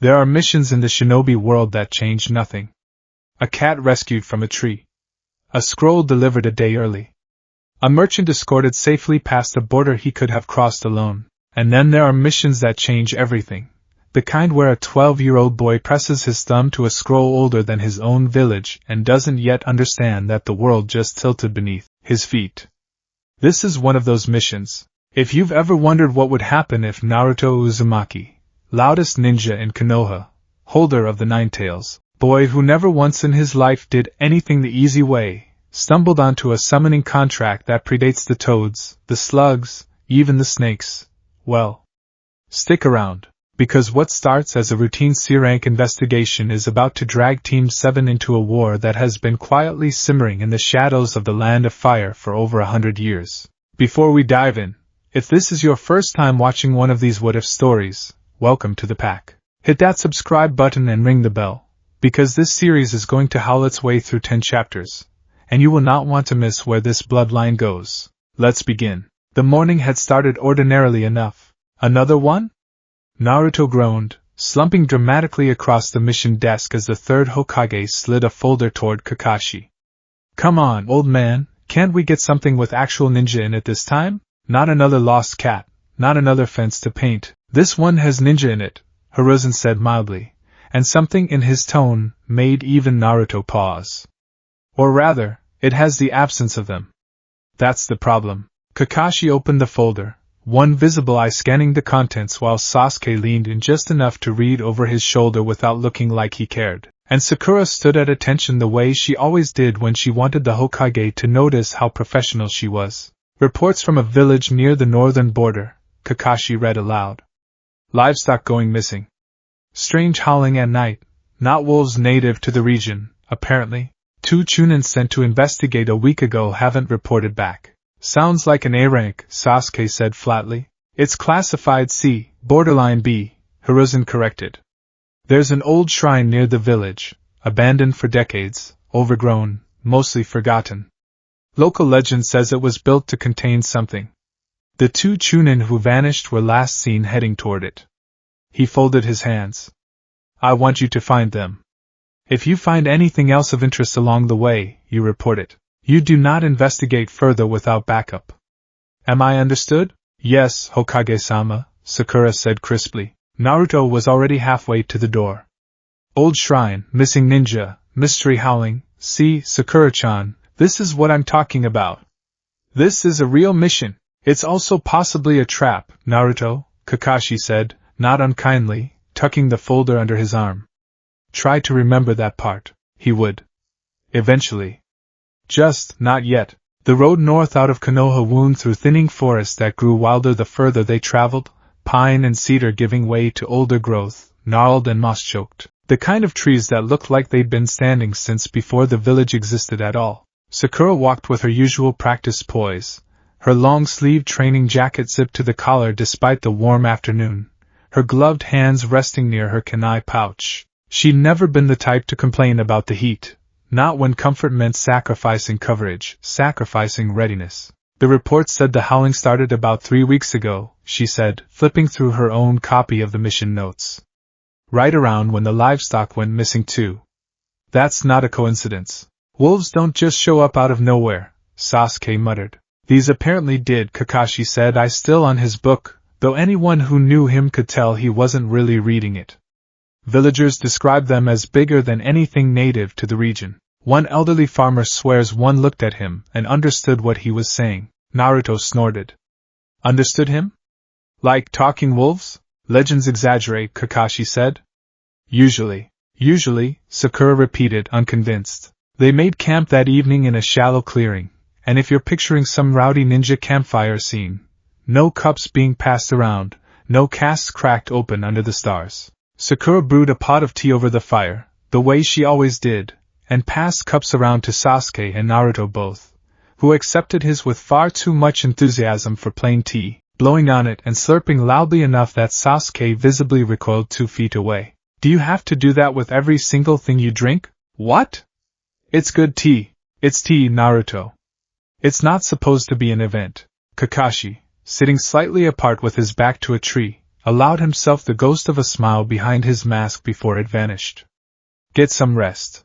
There are missions in the shinobi world that change nothing. A cat rescued from a tree. A scroll delivered a day early. A merchant escorted safely past a border he could have crossed alone. And then there are missions that change everything. The kind where a 12-year-old boy presses his thumb to a scroll older than his own village and doesn't yet understand that the world just tilted beneath his feet. This is one of those missions. If you've ever wondered what would happen if Naruto Uzumaki, loudest ninja in Konoha, holder of the Nine Tails, boy who never once in his life did anything the easy way, stumbled onto a summoning contract that predates the toads, the slugs, even the snakes, well, stick around. Because what starts as a routine C-rank investigation is about to drag Team 7 into a war that has been quietly simmering in the shadows of the Land of Fire for over 100 years. Before we dive in, if this is your first time watching one of these what-if stories, welcome to the pack. Hit that subscribe button and ring the bell, because this series is going to howl its way through 10 chapters, and you will not want to miss where this bloodline goes. Let's begin. The morning had started ordinarily enough. Another one? Naruto groaned, slumping dramatically across the mission desk as the third Hokage slid a folder toward Kakashi. Come on, old man, can't we get something with actual ninja in it this time? Not another lost cat, not another fence to paint. This one has ninja in it, Hiruzen said mildly, and something in his tone made even Naruto pause. Or rather, it has the absence of them. That's the problem. Kakashi opened the folder, one visible eye scanning the contents while Sasuke leaned in just enough to read over his shoulder without looking like he cared, and Sakura stood at attention the way she always did when she wanted the Hokage to notice how professional she was. Reports from a village near the northern border, Kakashi read aloud. Livestock going missing. Strange howling at night, not wolves native to the region, apparently. 2 Chunin sent to investigate a week ago haven't reported back. Sounds like an A rank, Sasuke said flatly. It's classified C, borderline B, Hiruzen corrected. There's an old shrine near the village, abandoned for decades, overgrown, mostly forgotten. Local legend says it was built to contain something. The 2 Chunin who vanished were last seen heading toward it. He folded his hands. I want you to find them. If you find anything else of interest along the way, you report it. You do not investigate further without backup. Am I understood? Yes, Hokage-sama, Sakura said crisply. Naruto was already halfway to the door. Old shrine, missing ninja, mystery howling, see, Sakura-chan, this is what I'm talking about. This is a real mission. It's also possibly a trap, Naruto, Kakashi said, not unkindly, tucking the folder under his arm. Try to remember that part. He would. Eventually. Just, not yet. The road north out of Konoha wound through thinning forest that grew wilder the further they traveled, pine and cedar giving way to older growth, gnarled and moss-choked. The kind of trees that looked like they'd been standing since before the village existed at all. Sakura walked with her usual practiced poise, her long-sleeved training jacket zipped to the collar despite the warm afternoon, her gloved hands resting near her kunai pouch. She'd never been the type to complain about the heat. Not when comfort meant sacrificing coverage, sacrificing readiness. The report said the howling started about 3 weeks ago, she said, flipping through her own copy of the mission notes. Right around when the livestock went missing too. That's not a coincidence. Wolves don't just show up out of nowhere, Sasuke muttered. These apparently did, Kakashi said, eyes still on his book, though anyone who knew him could tell he wasn't really reading it. Villagers describe them as bigger than anything native to the region. One elderly farmer swears one looked at him and understood what he was saying. Naruto snorted. Understood him? Like talking wolves? Legends exaggerate, Kakashi said. Usually, Sakura repeated, unconvinced. They made camp that evening in a shallow clearing, and if you're picturing some rowdy ninja campfire scene, no cups being passed around, no casks cracked open under the stars. Sakura brewed a pot of tea over the fire, the way she always did, and passed cups around to Sasuke and Naruto both, who accepted his with far too much enthusiasm for plain tea, blowing on it and slurping loudly enough that Sasuke visibly recoiled 2 feet away. Do you have to do that with every single thing you drink? What? It's good tea. It's tea, Naruto. It's not supposed to be an event. Kakashi, sitting slightly apart with his back to a tree, allowed himself the ghost of a smile behind his mask before it vanished. Get some rest.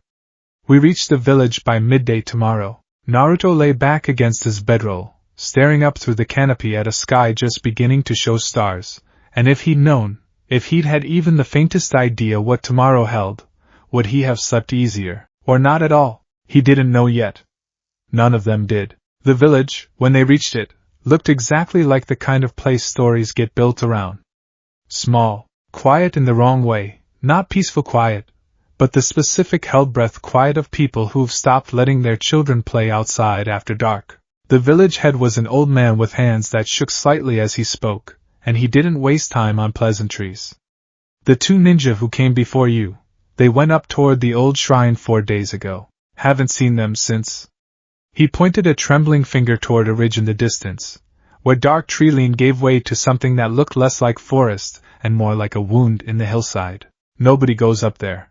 We reach the village by midday tomorrow. Naruto lay back against his bedroll, staring up through the canopy at a sky just beginning to show stars, and if he'd known, if he'd had even the faintest idea what tomorrow held, would he have slept easier, or not at all? He didn't know yet. None of them did. The village, when they reached it, looked exactly like the kind of place stories get built around. Small, quiet in the wrong way, not peaceful quiet, but the specific held-breath quiet of people who've stopped letting their children play outside after dark. The village head was an old man with hands that shook slightly as he spoke, and he didn't waste time on pleasantries. The two ninja who came before you, they went up toward the old shrine 4 days ago. Haven't seen them since. He pointed a trembling finger toward a ridge in the distance, where dark treeline gave way to something that looked less like forest and more like a wound in the hillside. Nobody goes up there.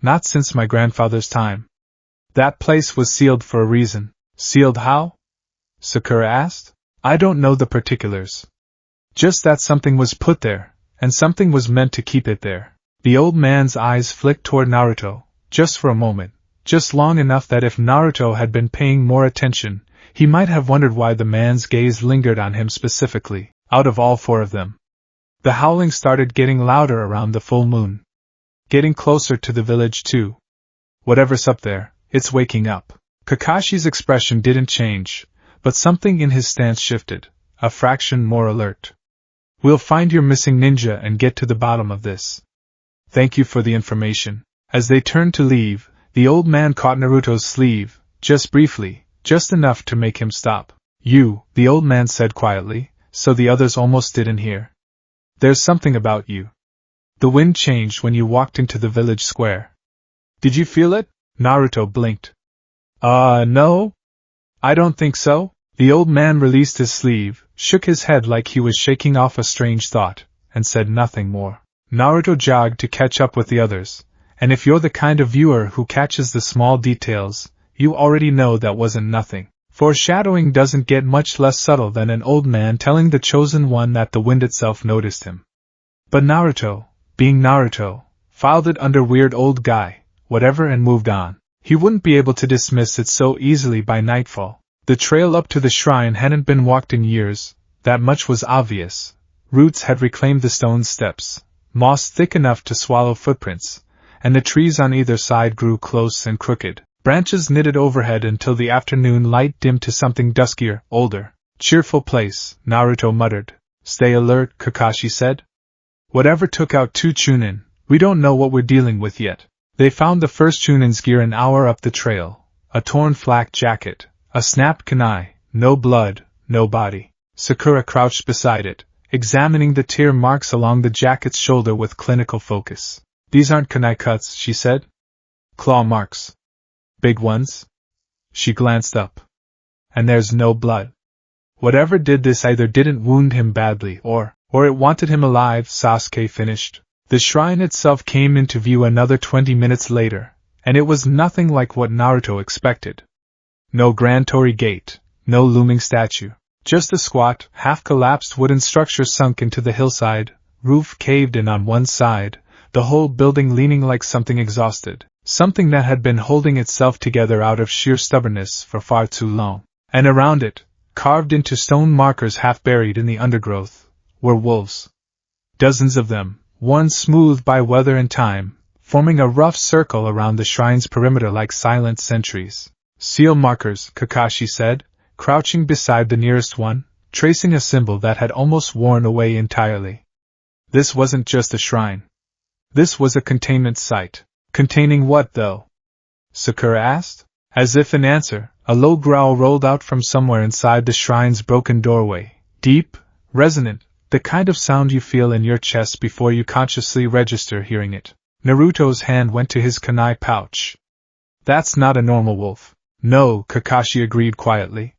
Not since my grandfather's time. That place was sealed for a reason. Sealed how? Sakura asked. I don't know the particulars. Just that something was put there, and something was meant to keep it there. The old man's eyes flicked toward Naruto, just for a moment, just long enough that if Naruto had been paying more attention, he might have wondered why the man's gaze lingered on him specifically, out of all 4 of them. The howling started getting louder around the full moon. Getting closer to the village too. Whatever's up there, it's waking up. Kakashi's expression didn't change, but something in his stance shifted, a fraction more alert. We'll find your missing ninja and get to the bottom of this. Thank you for the information. As they turned to leave, the old man caught Naruto's sleeve, just briefly, just enough to make him stop. You, the old man said quietly, so the others almost didn't hear. There's something about you. The wind changed when you walked into the village square. Did you feel it? Naruto blinked. No. I don't think so. The old man released his sleeve, shook his head like he was shaking off a strange thought, and said nothing more. Naruto jogged to catch up with the others, and if you're the kind of viewer who catches the small details, you already know that wasn't nothing. Foreshadowing doesn't get much less subtle than an old man telling the chosen one that the wind itself noticed him. But Naruto, being Naruto, filed it under weird old guy, whatever, and moved on. He wouldn't be able to dismiss it so easily by nightfall. The trail up to the shrine hadn't been walked in years, that much was obvious. Roots had reclaimed the stone steps, moss thick enough to swallow footprints, and the trees on either side grew close and crooked. Branches knitted overhead until the afternoon light dimmed to something duskier, older. Cheerful place, Naruto muttered. Stay alert, Kakashi said. Whatever took out 2 Chunin, we don't know what we're dealing with yet. They found the first Chunin's gear an hour up the trail, a torn flak jacket, a snapped kunai, no blood, no body. Sakura crouched beside it, examining the tear marks along the jacket's shoulder with clinical focus. These aren't kunai cuts, she said. Claw marks. Big ones? She glanced up. And there's no blood. Whatever did this either didn't wound him badly or it wanted him alive, Sasuke finished. The shrine itself came into view another 20 minutes later, and it was nothing like what Naruto expected. No grand torii gate, no looming statue. Just a squat, half-collapsed wooden structure sunk into the hillside, roof caved in on one side, the whole building leaning like something exhausted. Something that had been holding itself together out of sheer stubbornness for far too long. And around it, carved into stone markers half buried in the undergrowth, were wolves. Dozens of them, worn smooth by weather and time, forming a rough circle around the shrine's perimeter like silent sentries. Seal markers, Kakashi said, crouching beside the nearest one, tracing a symbol that had almost worn away entirely. This wasn't just a shrine. This was a containment site. Containing what, though? Sakura asked. As if in answer, a low growl rolled out from somewhere inside the shrine's broken doorway. Deep, resonant, the kind of sound you feel in your chest before you consciously register hearing it. Naruto's hand went to his kunai pouch. That's not a normal wolf. No, Kakashi agreed quietly.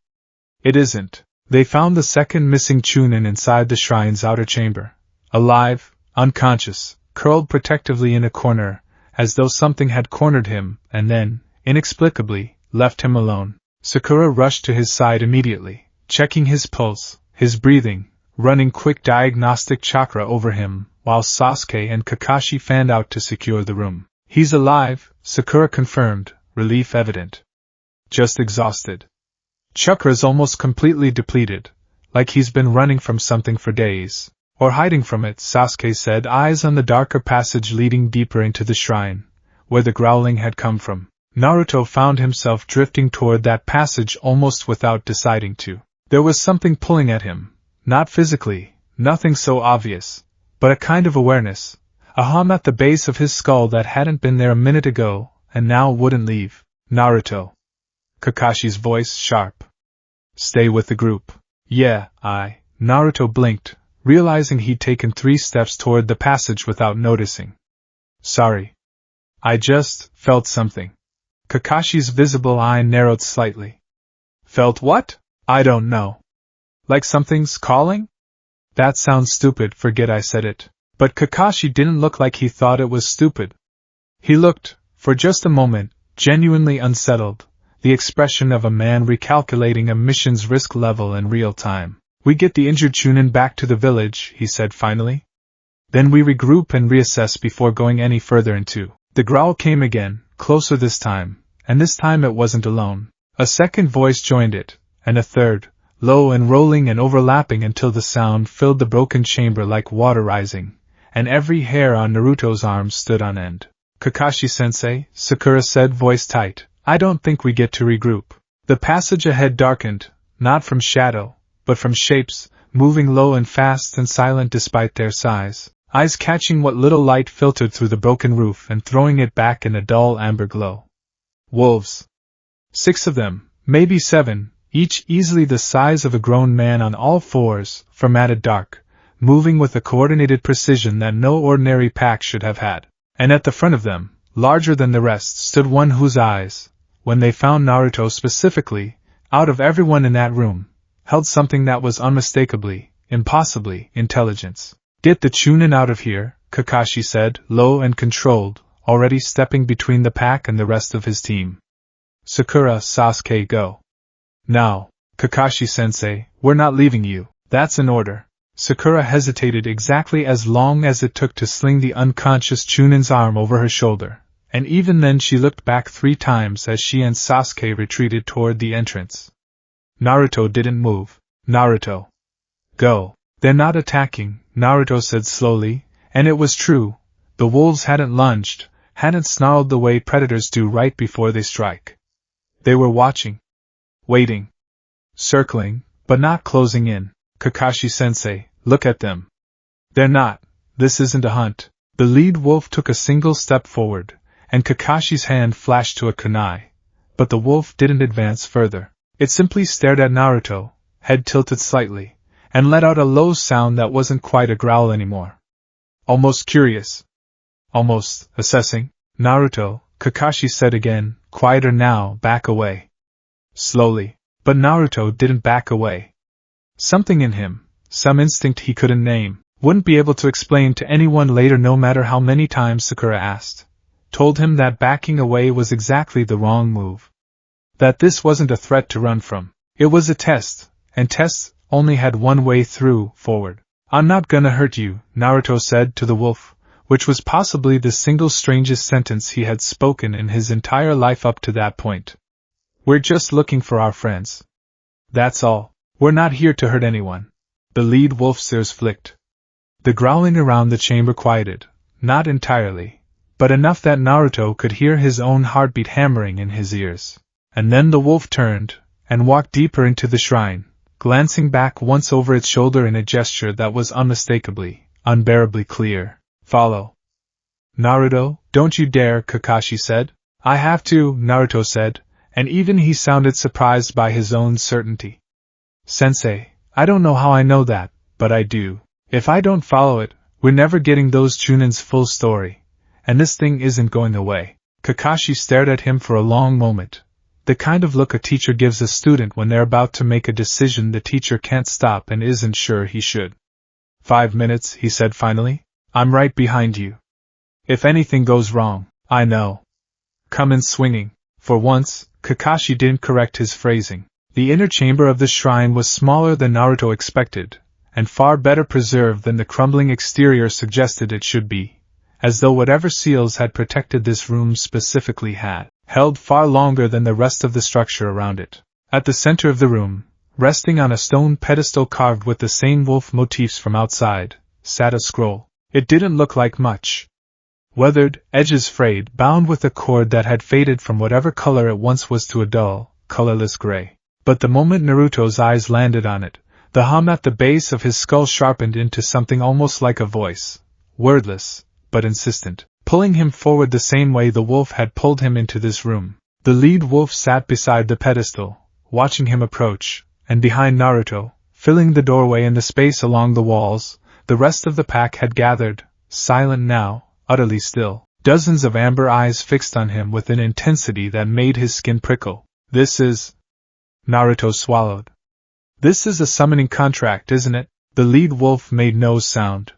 It isn't. They found the second missing Chunin inside the shrine's outer chamber. Alive, unconscious, curled protectively in a corner, as though something had cornered him, and then, inexplicably, left him alone. Sakura rushed to his side immediately, checking his pulse, his breathing, running quick diagnostic chakra over him, while Sasuke and Kakashi fanned out to secure the room. He's alive, Sakura confirmed, relief evident. Just exhausted. Chakra's almost completely depleted, like he's been running from something for days. Or hiding from it, Sasuke said, eyes on the darker passage leading deeper into the shrine, where the growling had come from. Naruto found himself drifting toward that passage almost without deciding to. There was something pulling at him, not physically, nothing so obvious, but a kind of awareness, a hum at the base of his skull that hadn't been there a minute ago, and now wouldn't leave. Naruto. Kakashi's voice sharp. Stay with the group. Yeah, Naruto blinked, realizing he'd taken 3 steps toward the passage without noticing. Sorry. I just felt something. Kakashi's visible eye narrowed slightly. Felt what? I don't know. Like something's calling? That sounds stupid, forget I said it. But Kakashi didn't look like he thought it was stupid. He looked, for just a moment, genuinely unsettled, the expression of a man recalculating a mission's risk level in real time. We get the injured Chunin back to the village, he said finally. Then we regroup and reassess before going any further into. The growl came again, closer this time, and this time it wasn't alone. A second voice joined it, and a third, low and rolling and overlapping until the sound filled the broken chamber like water rising, and every hair on Naruto's arm stood on end. Kakashi-sensei, Sakura said, voice tight, I don't think we get to regroup. The passage ahead darkened, not from shadow, but from shapes, moving low and fast and silent despite their size, eyes catching what little light filtered through the broken roof and throwing it back in a dull amber glow. Wolves. 6 of them, maybe 7, each easily the size of a grown man on all fours, formatted dark, moving with a coordinated precision that no ordinary pack should have had. And at the front of them, larger than the rest, stood one whose eyes, when they found Naruto specifically, out of everyone in that room, held something that was unmistakably, impossibly, intelligence. Get the Chunin out of here, Kakashi said, low and controlled, already stepping between the pack and the rest of his team. Sakura, Sasuke, go. Now, Kakashi-sensei, we're not leaving you. That's an order. Sakura hesitated exactly as long as it took to sling the unconscious Chunin's arm over her shoulder, and even then she looked back 3 times as she and Sasuke retreated toward the entrance. Naruto didn't move. Naruto. Go. They're not attacking, Naruto said slowly, and it was true. The wolves hadn't lunged, hadn't snarled the way predators do right before they strike. They were watching. Waiting. Circling, but not closing in. Kakashi-sensei, look at them. They're not. This isn't a hunt. The lead wolf took a single step forward, and Kakashi's hand flashed to a kunai. But the wolf didn't advance further. It simply stared at Naruto, head tilted slightly, and let out a low sound that wasn't quite a growl anymore. Almost curious. Almost assessing. Naruto, Kakashi said again, quieter now, back away. Slowly. But Naruto didn't back away. Something in him, some instinct he couldn't name, wouldn't be able to explain to anyone later no matter how many times Sakura asked, told him that backing away was exactly the wrong move. That this wasn't a threat to run from. It was a test, and tests only had one way through, forward. I'm not gonna hurt you, Naruto said to the wolf, which was possibly the single strangest sentence he had spoken in his entire life up to that point. We're just looking for our friends. That's all. We're not here to hurt anyone. The lead wolf's ears flicked. The growling around the chamber quieted, not entirely, but enough that Naruto could hear his own heartbeat hammering in his ears. And then the wolf turned, and walked deeper into the shrine, glancing back once over its shoulder in a gesture that was unmistakably, unbearably clear. Follow. Naruto, don't you dare, Kakashi said. I have to, Naruto said, and even he sounded surprised by his own certainty. Sensei, I don't know how I know that, but I do. If I don't follow it, we're never getting those Chunin's full story, and this thing isn't going away. Kakashi stared at him for a long moment, the kind of look a teacher gives a student when they're about to make a decision the teacher can't stop and isn't sure he should. 5 minutes, he said finally. I'm right behind you. If anything goes wrong, I know. Come in swinging. For once, Kakashi didn't correct his phrasing. The inner chamber of the shrine was smaller than Naruto expected, and far better preserved than the crumbling exterior suggested it should be, as though whatever seals had protected this room specifically had held far longer than the rest of the structure around it. At the center of the room, resting on a stone pedestal carved with the same wolf motifs from outside, sat a scroll. It didn't look like much. Weathered, edges frayed, bound with a cord that had faded from whatever color it once was to a dull, colorless gray. But the moment Naruto's eyes landed on it, the hum at the base of his skull sharpened into something almost like a voice, wordless, but insistent, pulling him forward the same way the wolf had pulled him into this room. The lead wolf sat beside the pedestal, watching him approach, and behind Naruto, filling the doorway and the space along the walls, the rest of the pack had gathered, silent now, utterly still, dozens of amber eyes fixed on him with an intensity that made his skin prickle. This is... Naruto swallowed. This is a summoning contract, isn't it? The lead wolf made no sound.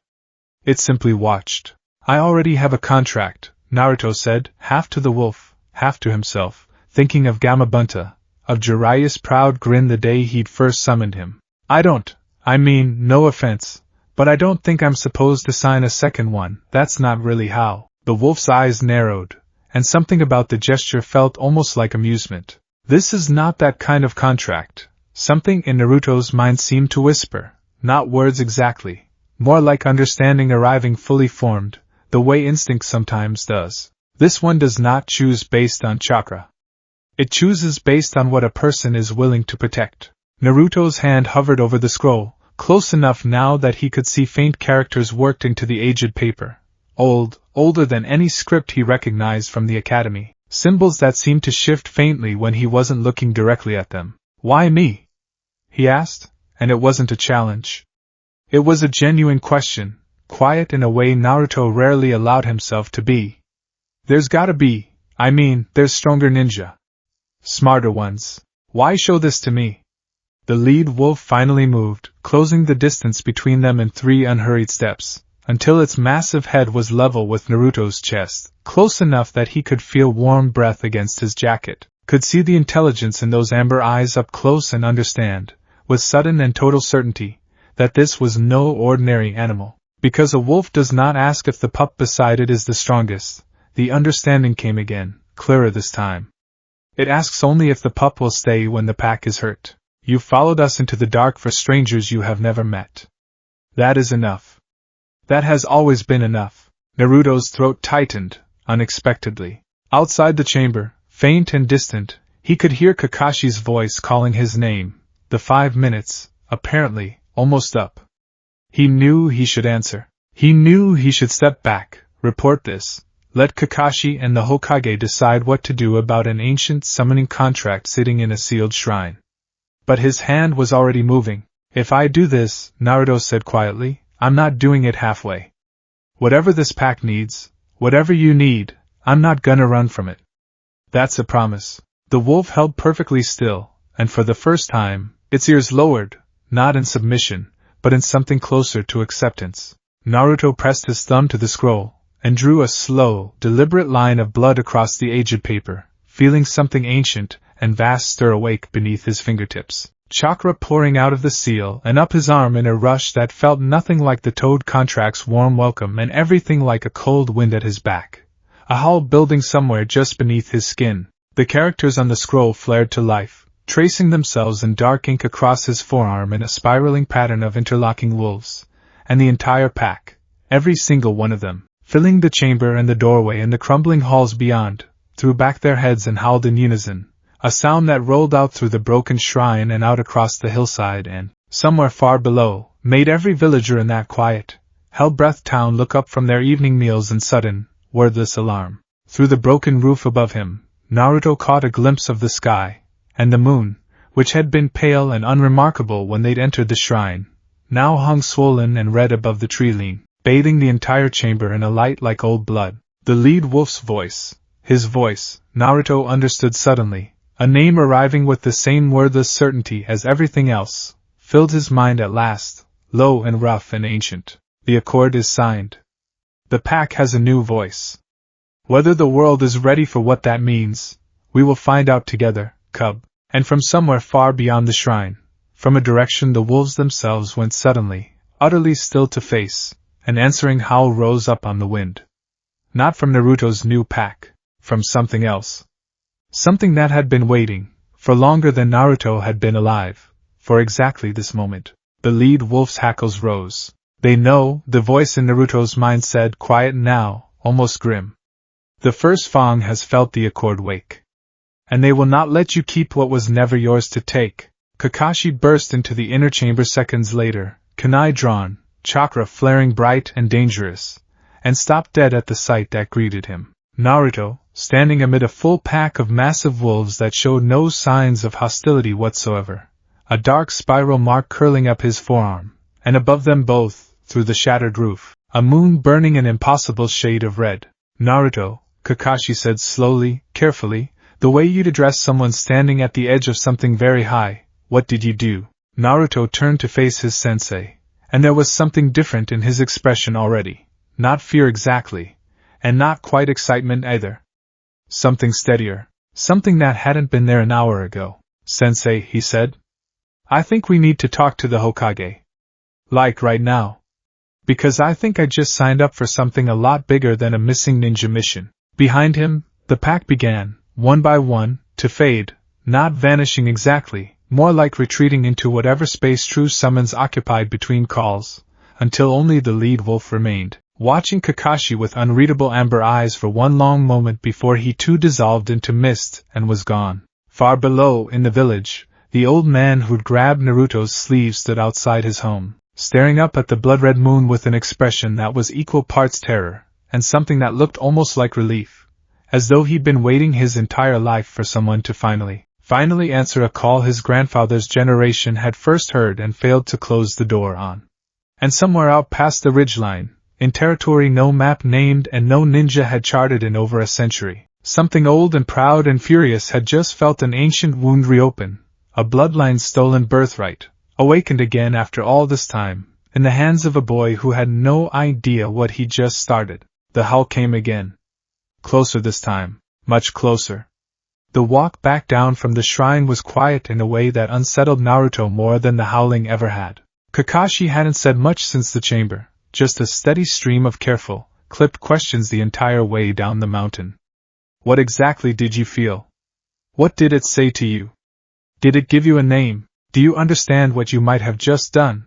It simply watched. I already have a contract, Naruto said, half to the wolf, half to himself, thinking of Gamabunta, of Jiraiya's proud grin the day he'd first summoned him. I mean, no offense, but I don't think I'm supposed to sign a second one. That's not really how. The wolf's eyes narrowed, and something about the gesture felt almost like amusement. This is not that kind of contract. Something in Naruto's mind seemed to whisper, not words exactly, more like understanding arriving fully formed, the way instinct sometimes does. This one does not choose based on chakra. It chooses based on what a person is willing to protect. Naruto's hand hovered over the scroll, close enough now that he could see faint characters worked into the aged paper. Older than any script he recognized from the academy. Symbols that seemed to shift faintly when he wasn't looking directly at them. Why me? He asked, and it wasn't a challenge. It was a genuine question, quiet in a way Naruto rarely allowed himself to be. There's gotta be, there's stronger ninja. Smarter ones. Why show this to me? The lead wolf finally moved, closing the distance between them in 3 unhurried steps, until its massive head was level with Naruto's chest, close enough that he could feel warm breath against his jacket, could see the intelligence in those amber eyes up close and understand, with sudden and total certainty, that this was no ordinary animal. Because a wolf does not ask if the pup beside it is the strongest, the understanding came again, clearer this time. It asks only if the pup will stay when the pack is hurt. You followed us into the dark for strangers you have never met. That is enough. That has always been enough. Naruto's throat tightened, unexpectedly. Outside the chamber, faint and distant, he could hear Kakashi's voice calling his name. The 5 minutes, apparently, almost up. He knew he should answer. He knew he should step back, report this, let Kakashi and the Hokage decide what to do about an ancient summoning contract sitting in a sealed shrine. But his hand was already moving. If I do this, Naruto said quietly, I'm not doing it halfway. Whatever this pack needs, whatever you need, I'm not gonna run from it. That's a promise. The wolf held perfectly still, and for the first time, its ears lowered, not in submission, but in something closer to acceptance. Naruto pressed his thumb to the scroll, and drew a slow, deliberate line of blood across the aged paper, feeling something ancient and vast stir awake beneath his fingertips. Chakra pouring out of the seal and up his arm in a rush that felt nothing like the toad contract's warm welcome and everything like a cold wind at his back. A hull building somewhere just beneath his skin. The characters on the scroll flared to life, tracing themselves in dark ink across his forearm in a spiraling pattern of interlocking wolves. And the entire pack, every single one of them, filling the chamber and the doorway and the crumbling halls beyond, threw back their heads and howled in unison. A sound that rolled out through the broken shrine and out across the hillside and, somewhere far below, made every villager in that quiet, hell-breathed town look up from their evening meals in sudden, wordless alarm. Through the broken roof above him, Naruto caught a glimpse of the sky, and the moon, which had been pale and unremarkable when they'd entered the shrine, now hung swollen and red above the tree-line, bathing the entire chamber in a light like old blood. The lead wolf's voice, his voice, Naruto understood suddenly. A name arriving with the same wordless certainty as everything else, filled his mind at last, low and rough and ancient. The accord is signed. The pack has a new voice. Whether the world is ready for what that means, we will find out together, cub. And from somewhere far beyond the shrine, From a direction the wolves themselves went suddenly, utterly still to face. An answering howl rose up on the wind. Not from Naruto's new pack, from something else. Something that had been waiting, for longer than Naruto had been alive, for exactly this moment. The lead wolf's hackles rose. They know, the voice in Naruto's mind said, quiet now, almost grim. The First Fang has felt the accord wake. And they will not let you keep what was never yours to take. Kakashi burst into the inner chamber seconds later, kunai drawn, chakra flaring bright and dangerous, and stopped dead at the sight that greeted him. Naruto, standing amid a full pack of massive wolves that showed no signs of hostility whatsoever, a dark spiral mark curling up his forearm, and above them both, through the shattered roof, a moon burning an impossible shade of red. Naruto, Kakashi said slowly, carefully, the way you'd address someone standing at the edge of something very high. What did you do? Naruto turned to face his sensei, and there was something different in his expression already. Not fear exactly, and not quite excitement either. Something steadier, something that hadn't been there an hour ago. Sensei, he said. I think we need to talk to the Hokage. Like right now. Because I think I just signed up for something a lot bigger than a missing ninja mission. Behind him, the pack began, one by one, to fade, not vanishing exactly, more like retreating into whatever space true summons occupied between calls, until only the lead wolf remained, watching Kakashi with unreadable amber eyes for one long moment before he too dissolved into mist and was gone. Far below, in the village, the old man who'd grabbed Naruto's sleeve stood outside his home, staring up at the blood-red moon with an expression that was equal parts terror, and something that looked almost like relief, as though he'd been waiting his entire life for someone to finally answer a call his grandfather's generation had first heard and failed to close the door on. And somewhere out past the ridgeline, in territory no map named and no ninja had charted in over a century, something old and proud and furious had just felt an ancient wound reopen, a bloodline's stolen birthright, awakened again after all this time, in the hands of a boy who had no idea what he'd just started. The howl came again. Closer this time, much closer. The walk back down from the shrine was quiet in a way that unsettled Naruto more than the howling ever had. Kakashi hadn't said much since the chamber, just a steady stream of careful, clipped questions the entire way down the mountain. What exactly did you feel? What did it say to you? Did it give you a name? Do you understand what you might have just done?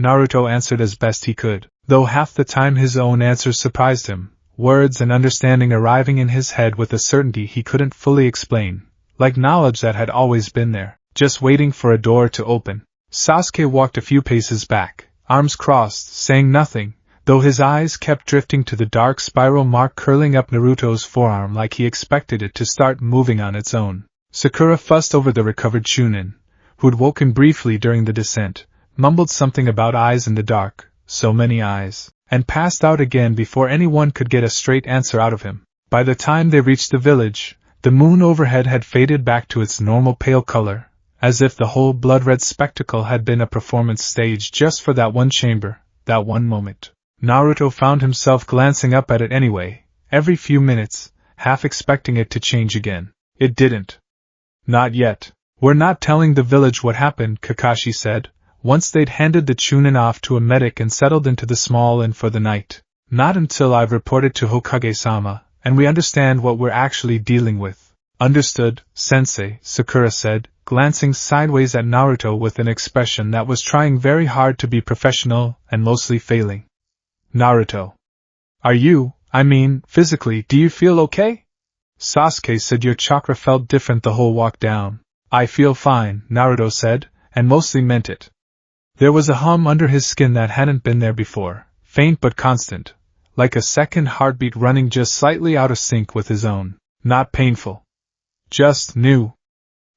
Naruto answered as best he could, though half the time his own answers surprised him. Words and understanding arriving in his head with a certainty he couldn't fully explain, like knowledge that had always been there, just waiting for a door to open. Sasuke walked a few paces back, arms crossed, saying nothing, though his eyes kept drifting to the dark spiral mark curling up Naruto's forearm like he expected it to start moving on its own. Sakura fussed over the recovered Chunin, who'd woken briefly during the descent, mumbled something about eyes in the dark, so many eyes, and passed out again before anyone could get a straight answer out of him. By the time they reached the village, the moon overhead had faded back to its normal pale color, as if the whole blood-red spectacle had been a performance stage just for that one chamber, that one moment. Naruto found himself glancing up at it anyway, every few minutes, half expecting it to change again. It didn't. Not yet. We're not telling the village what happened, Kakashi said, once they'd handed the Chunin off to a medic and settled into the small inn for the night. Not until I've reported to Hokage-sama, and we understand what we're actually dealing with. Understood, Sensei, Sakura said, glancing sideways at Naruto with an expression that was trying very hard to be professional and mostly failing. Naruto. Physically, do you feel okay? Sasuke said your chakra felt different the whole walk down. I feel fine, Naruto said, and mostly meant it. There was a hum under his skin that hadn't been there before, faint but constant, like a second heartbeat running just slightly out of sync with his own. Not painful. Just new.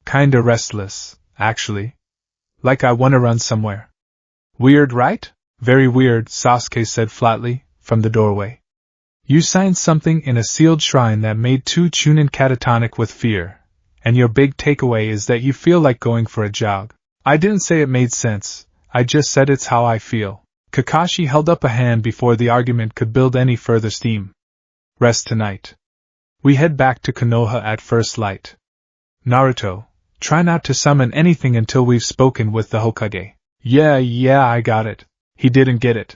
Kinda restless, actually. Like I wanna run somewhere. Weird, right? Very weird, Sasuke said flatly, from the doorway. You signed something in a sealed shrine that made two Chunin catatonic with fear, and your big takeaway is that you feel like going for a jog. I didn't say it made sense, I just said it's how I feel. Kakashi held up a hand before the argument could build any further steam. Rest tonight. We head back to Konoha at first light. Naruto, Try not to summon anything until we've spoken with the Hokage. Yeah, I got it. He didn't get it.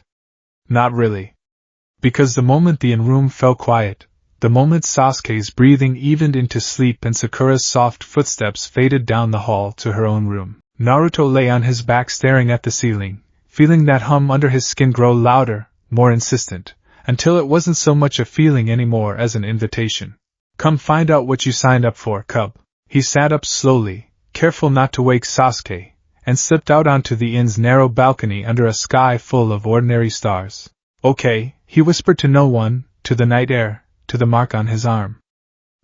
Not really. Because the moment the in-room fell quiet, the moment Sasuke's breathing evened into sleep and Sakura's soft footsteps faded down the hall to her own room, Naruto lay on his back staring at the ceiling, feeling that hum under his skin grow louder, more insistent, until it wasn't so much a feeling anymore as an invitation. Come find out what you signed up for, cub. He sat up slowly, careful not to wake Sasuke, and slipped out onto the inn's narrow balcony under a sky full of ordinary stars. Okay, he whispered to no one, to the night air, to the mark on his arm.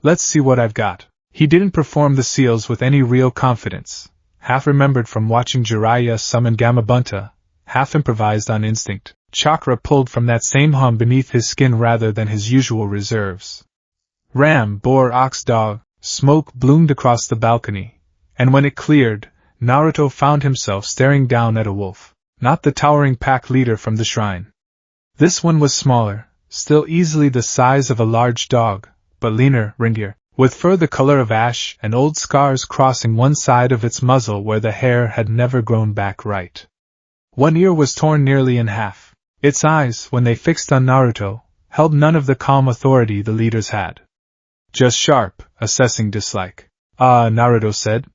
Let's see what I've got. He didn't perform the seals with any real confidence, half remembered from watching Jiraiya summon Gamabunta, half improvised on instinct. Chakra pulled from that same hum beneath his skin rather than his usual reserves. Ram, boar, ox, dog, smoke bloomed across the balcony, and when it cleared, Naruto found himself staring down at a wolf, not the towering pack leader from the shrine. This one was smaller, still easily the size of a large dog, but leaner, ringier, with fur the color of ash and old scars crossing one side of its muzzle where the hair had never grown back right. One ear was torn nearly in half. Its eyes, when they fixed on Naruto, held none of the calm authority the leaders had. Just sharp, assessing dislike. Ah, Naruto said.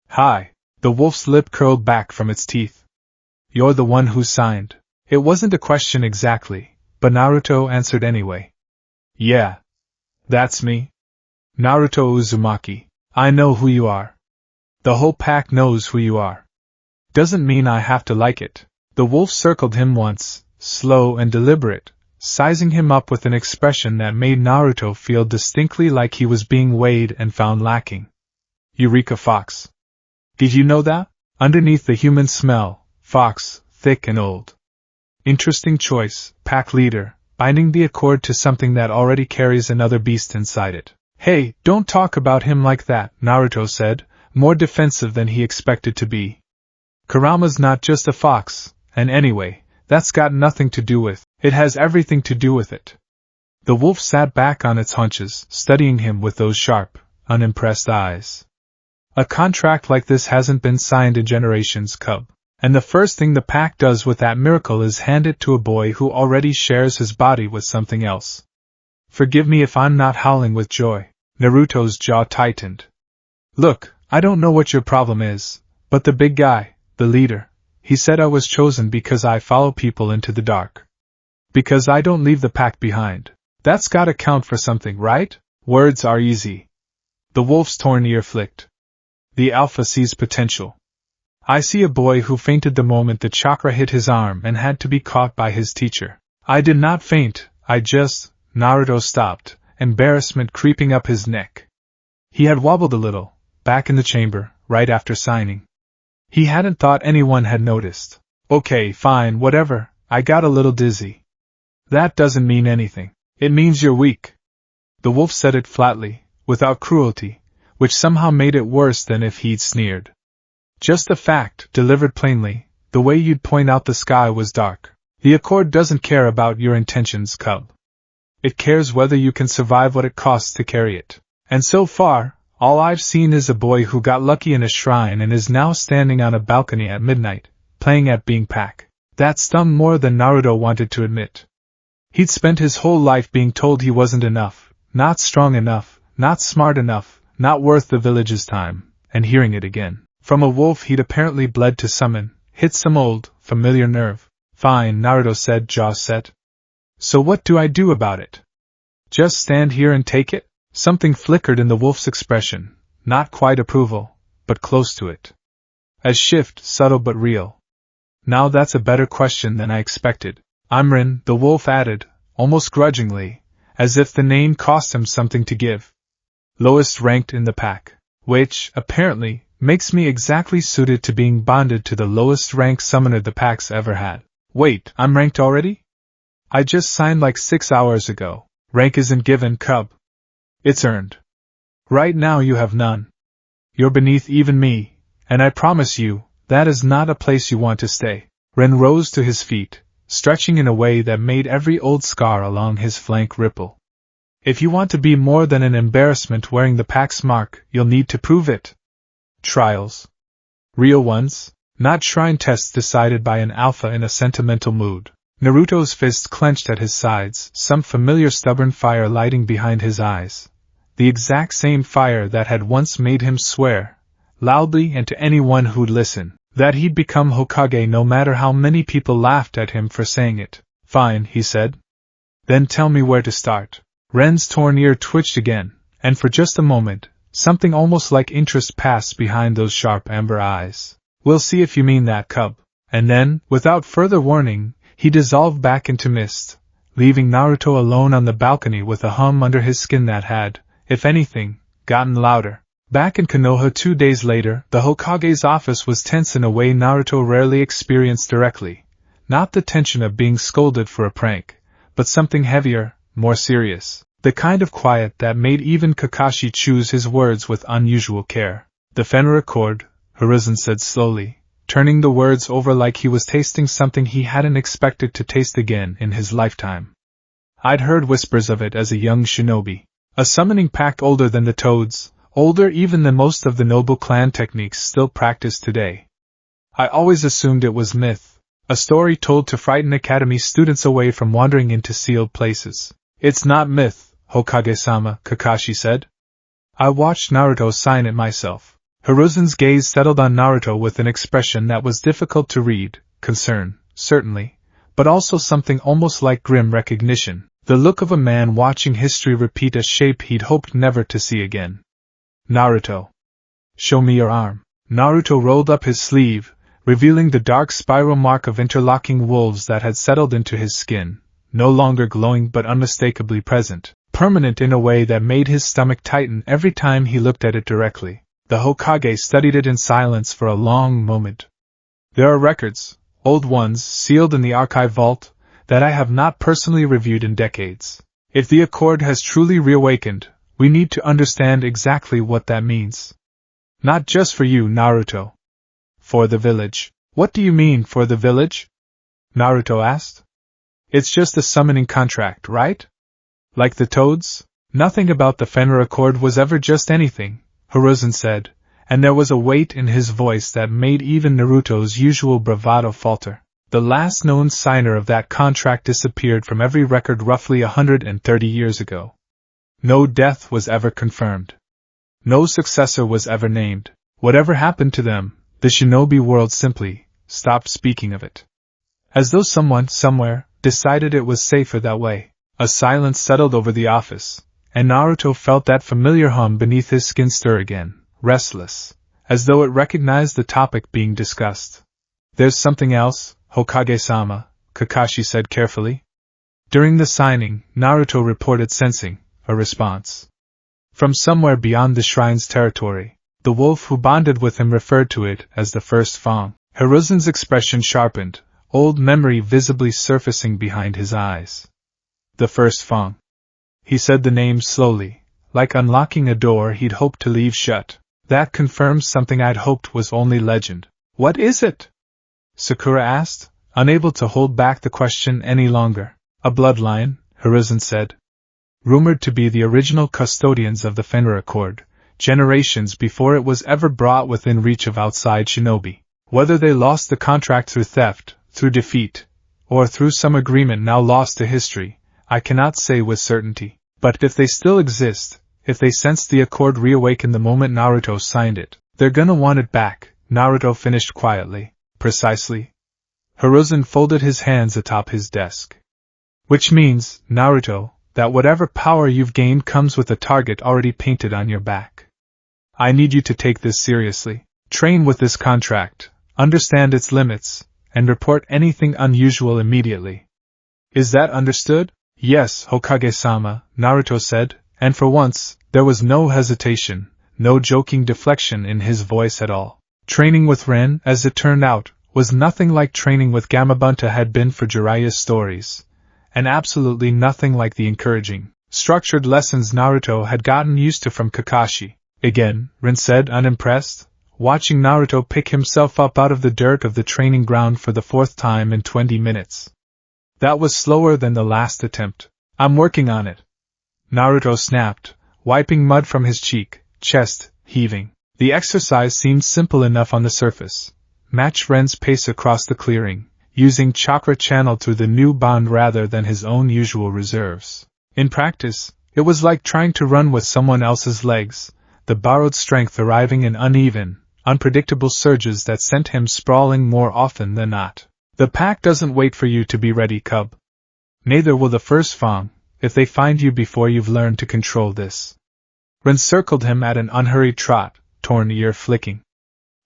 Hi. The wolf's lip curled back from its teeth. You're the one who signed. It wasn't a question exactly, but Naruto answered anyway. Yeah. That's me. Naruto Uzumaki. I know who you are. The whole pack knows who you are. Doesn't mean I have to like it. The wolf circled him once, slow and deliberate, sizing him up with an expression that made Naruto feel distinctly like he was being weighed and found lacking. Eureka Fox. Did you know that? Underneath the human smell, Fox, thick and old. Interesting choice, pack leader, binding the accord to something that already carries another beast inside it. Hey, don't talk about him like that, Naruto said, more defensive than he expected to be. Kurama's not just a fox, and anyway, that's got nothing to do with, it has everything to do with it. The wolf sat back on its haunches, studying him with those sharp, unimpressed eyes. A contract like this hasn't been signed in generations, cub, and the first thing the pack does with that miracle is hand it to a boy who already shares his body with something else. Forgive me if I'm not howling with joy. Naruto's jaw tightened. Look, I don't know what your problem is, but the big guy, the leader, he said I was chosen because I follow people into the dark. Because I don't leave the pack behind. That's gotta count for something, right? Words are easy. The wolf's torn ear flicked. The alpha sees potential. I see a boy who fainted the moment the chakra hit his arm and had to be caught by his teacher. I did not faint, Naruto stopped, embarrassment creeping up his neck. He had wobbled a little, back in the chamber, right after signing. He hadn't thought anyone had noticed. Okay, fine, whatever, I got a little dizzy. That doesn't mean anything. It means you're weak. The wolf said it flatly, without cruelty, which somehow made it worse than if he'd sneered. Just a fact, delivered plainly, the way you'd point out the sky was dark. The Accord doesn't care about your intentions, cub. It cares whether you can survive what it costs to carry it. And so far, all I've seen is a boy who got lucky in a shrine and is now standing on a balcony at midnight, playing at being pack. That stung more than Naruto wanted to admit. He'd spent his whole life being told he wasn't enough, not strong enough, not smart enough, not worth the village's time, and hearing it again. From a wolf he'd apparently bled to summon, hit some old, familiar nerve. Fine, Naruto said, jaw set. So what do I do about it? Just stand here and take it? Something flickered in the wolf's expression, not quite approval, but close to it. A shift, subtle but real. Now that's a better question than I expected. Amrin, the wolf added, almost grudgingly, as if the name cost him something to give. Lowest ranked in the pack, which, apparently, makes me exactly suited to being bonded to the lowest rank summoner the pack's ever had. Wait, I'm ranked already? I just signed like 6 hours ago. Rank isn't given, cub. It's earned. Right now you have none. You're beneath even me, and I promise you, that is not a place you want to stay. Ren rose to his feet, stretching in a way that made every old scar along his flank ripple. If you want to be more than an embarrassment wearing the pack's mark, you'll need to prove it. Trials. Real ones, not shrine tests decided by an alpha in a sentimental mood. Naruto's fists clenched at his sides, some familiar stubborn fire lighting behind his eyes. The exact same fire that had once made him swear, loudly and to anyone who'd listen, that he'd become Hokage no matter how many people laughed at him for saying it. Fine, he said. Then tell me where to start. Ren's torn ear twitched again, and for just a moment, something almost like interest passed behind those sharp amber eyes. We'll see if you mean that, cub. And then, without further warning, he dissolved back into mist, leaving Naruto alone on the balcony with a hum under his skin that had, if anything, gotten louder. Back in Konoha 2 days later, the Hokage's office was tense in a way Naruto rarely experienced directly. Not the tension of being scolded for a prank, but something heavier, more serious. The kind of quiet that made even Kakashi choose his words with unusual care. The Fenrir Accord, Hiruzen said slowly, turning the words over like he was tasting something he hadn't expected to taste again in his lifetime. I'd heard whispers of it as a young shinobi. A summoning pact older than the Toads, older even than most of the noble clan techniques still practiced today. I always assumed it was myth, a story told to frighten academy students away from wandering into sealed places. It's not myth, Hokage-sama, Kakashi said. I watched Naruto sign it myself. Hiruzen's gaze settled on Naruto with an expression that was difficult to read, concern, certainly, but also something almost like grim recognition, the look of a man watching history repeat a shape he'd hoped never to see again. Naruto. Show me your arm. Naruto rolled up his sleeve, revealing the dark spiral mark of interlocking wolves that had settled into his skin, no longer glowing but unmistakably present, permanent in a way that made his stomach tighten every time he looked at it directly. The Hokage studied it in silence for a long moment. There are records, old ones sealed in the archive vault, that I have not personally reviewed in decades. If the Accord has truly reawakened, we need to understand exactly what that means. Not just for you, Naruto. For the village. What do you mean, for the village? Naruto asked. It's just a summoning contract, right? Like the Toads? Nothing about the Fenrir Accord was ever just anything, Hiruzen said, and there was a weight in his voice that made even Naruto's usual bravado falter. The last known signer of that contract disappeared from every record roughly 130 years ago. No death was ever confirmed. No successor was ever named. Whatever happened to them, the shinobi world simply stopped speaking of it. As though someone, somewhere, decided it was safer that way. A silence settled over the office, and Naruto felt that familiar hum beneath his skin stir again, restless, as though it recognized the topic being discussed. There's something else, Hokage-sama, Kakashi said carefully. During the signing, Naruto reported sensing a response from somewhere beyond the shrine's territory. The wolf who bonded with him referred to it as the First Fang. Hiruzen's expression sharpened, old memory visibly surfacing behind his eyes. The First Fang. He said the name slowly, like unlocking a door he'd hoped to leave shut. That confirms something I'd hoped was only legend. What is it? Sakura asked, unable to hold back the question any longer. A bloodline, Hiruzen said. Rumored to be the original custodians of the Fenrir Accord, generations before it was ever brought within reach of outside shinobi. Whether they lost the contract through theft, through defeat, or through some agreement now lost to history, I cannot say with certainty. But if they still exist, if they sensed the Accord reawaken the moment Naruto signed it, they're gonna want it back, Naruto finished quietly. Precisely. Hiruzen folded his hands atop his desk. Which means, Naruto, that whatever power you've gained comes with a target already painted on your back. I need you to take this seriously. Train with this contract, understand its limits, and report anything unusual immediately. Is that understood? Yes, Hokage-sama, Naruto said, and for once, there was no hesitation, no joking deflection in his voice at all. Training with Ren, as it turned out, was nothing like training with Gamabunta had been for Jiraiya's stories, and absolutely nothing like the encouraging, structured lessons Naruto had gotten used to from Kakashi. Again, Ren said, unimpressed, watching Naruto pick himself up out of the dirt of the training ground for the 4th time in 20 minutes. That was slower than the last attempt. I'm working on it. Naruto snapped, wiping mud from his cheek, chest heaving. The exercise seemed simple enough on the surface. Match Ren's pace across the clearing, using chakra channeled through the new bond rather than his own usual reserves. In practice, it was like trying to run with someone else's legs, the borrowed strength arriving in uneven, unpredictable surges that sent him sprawling more often than not. The pack doesn't wait for you to be ready, cub. Neither will the First Fang, if they find you before you've learned to control this. Ren circled him at an unhurried trot, torn ear flicking.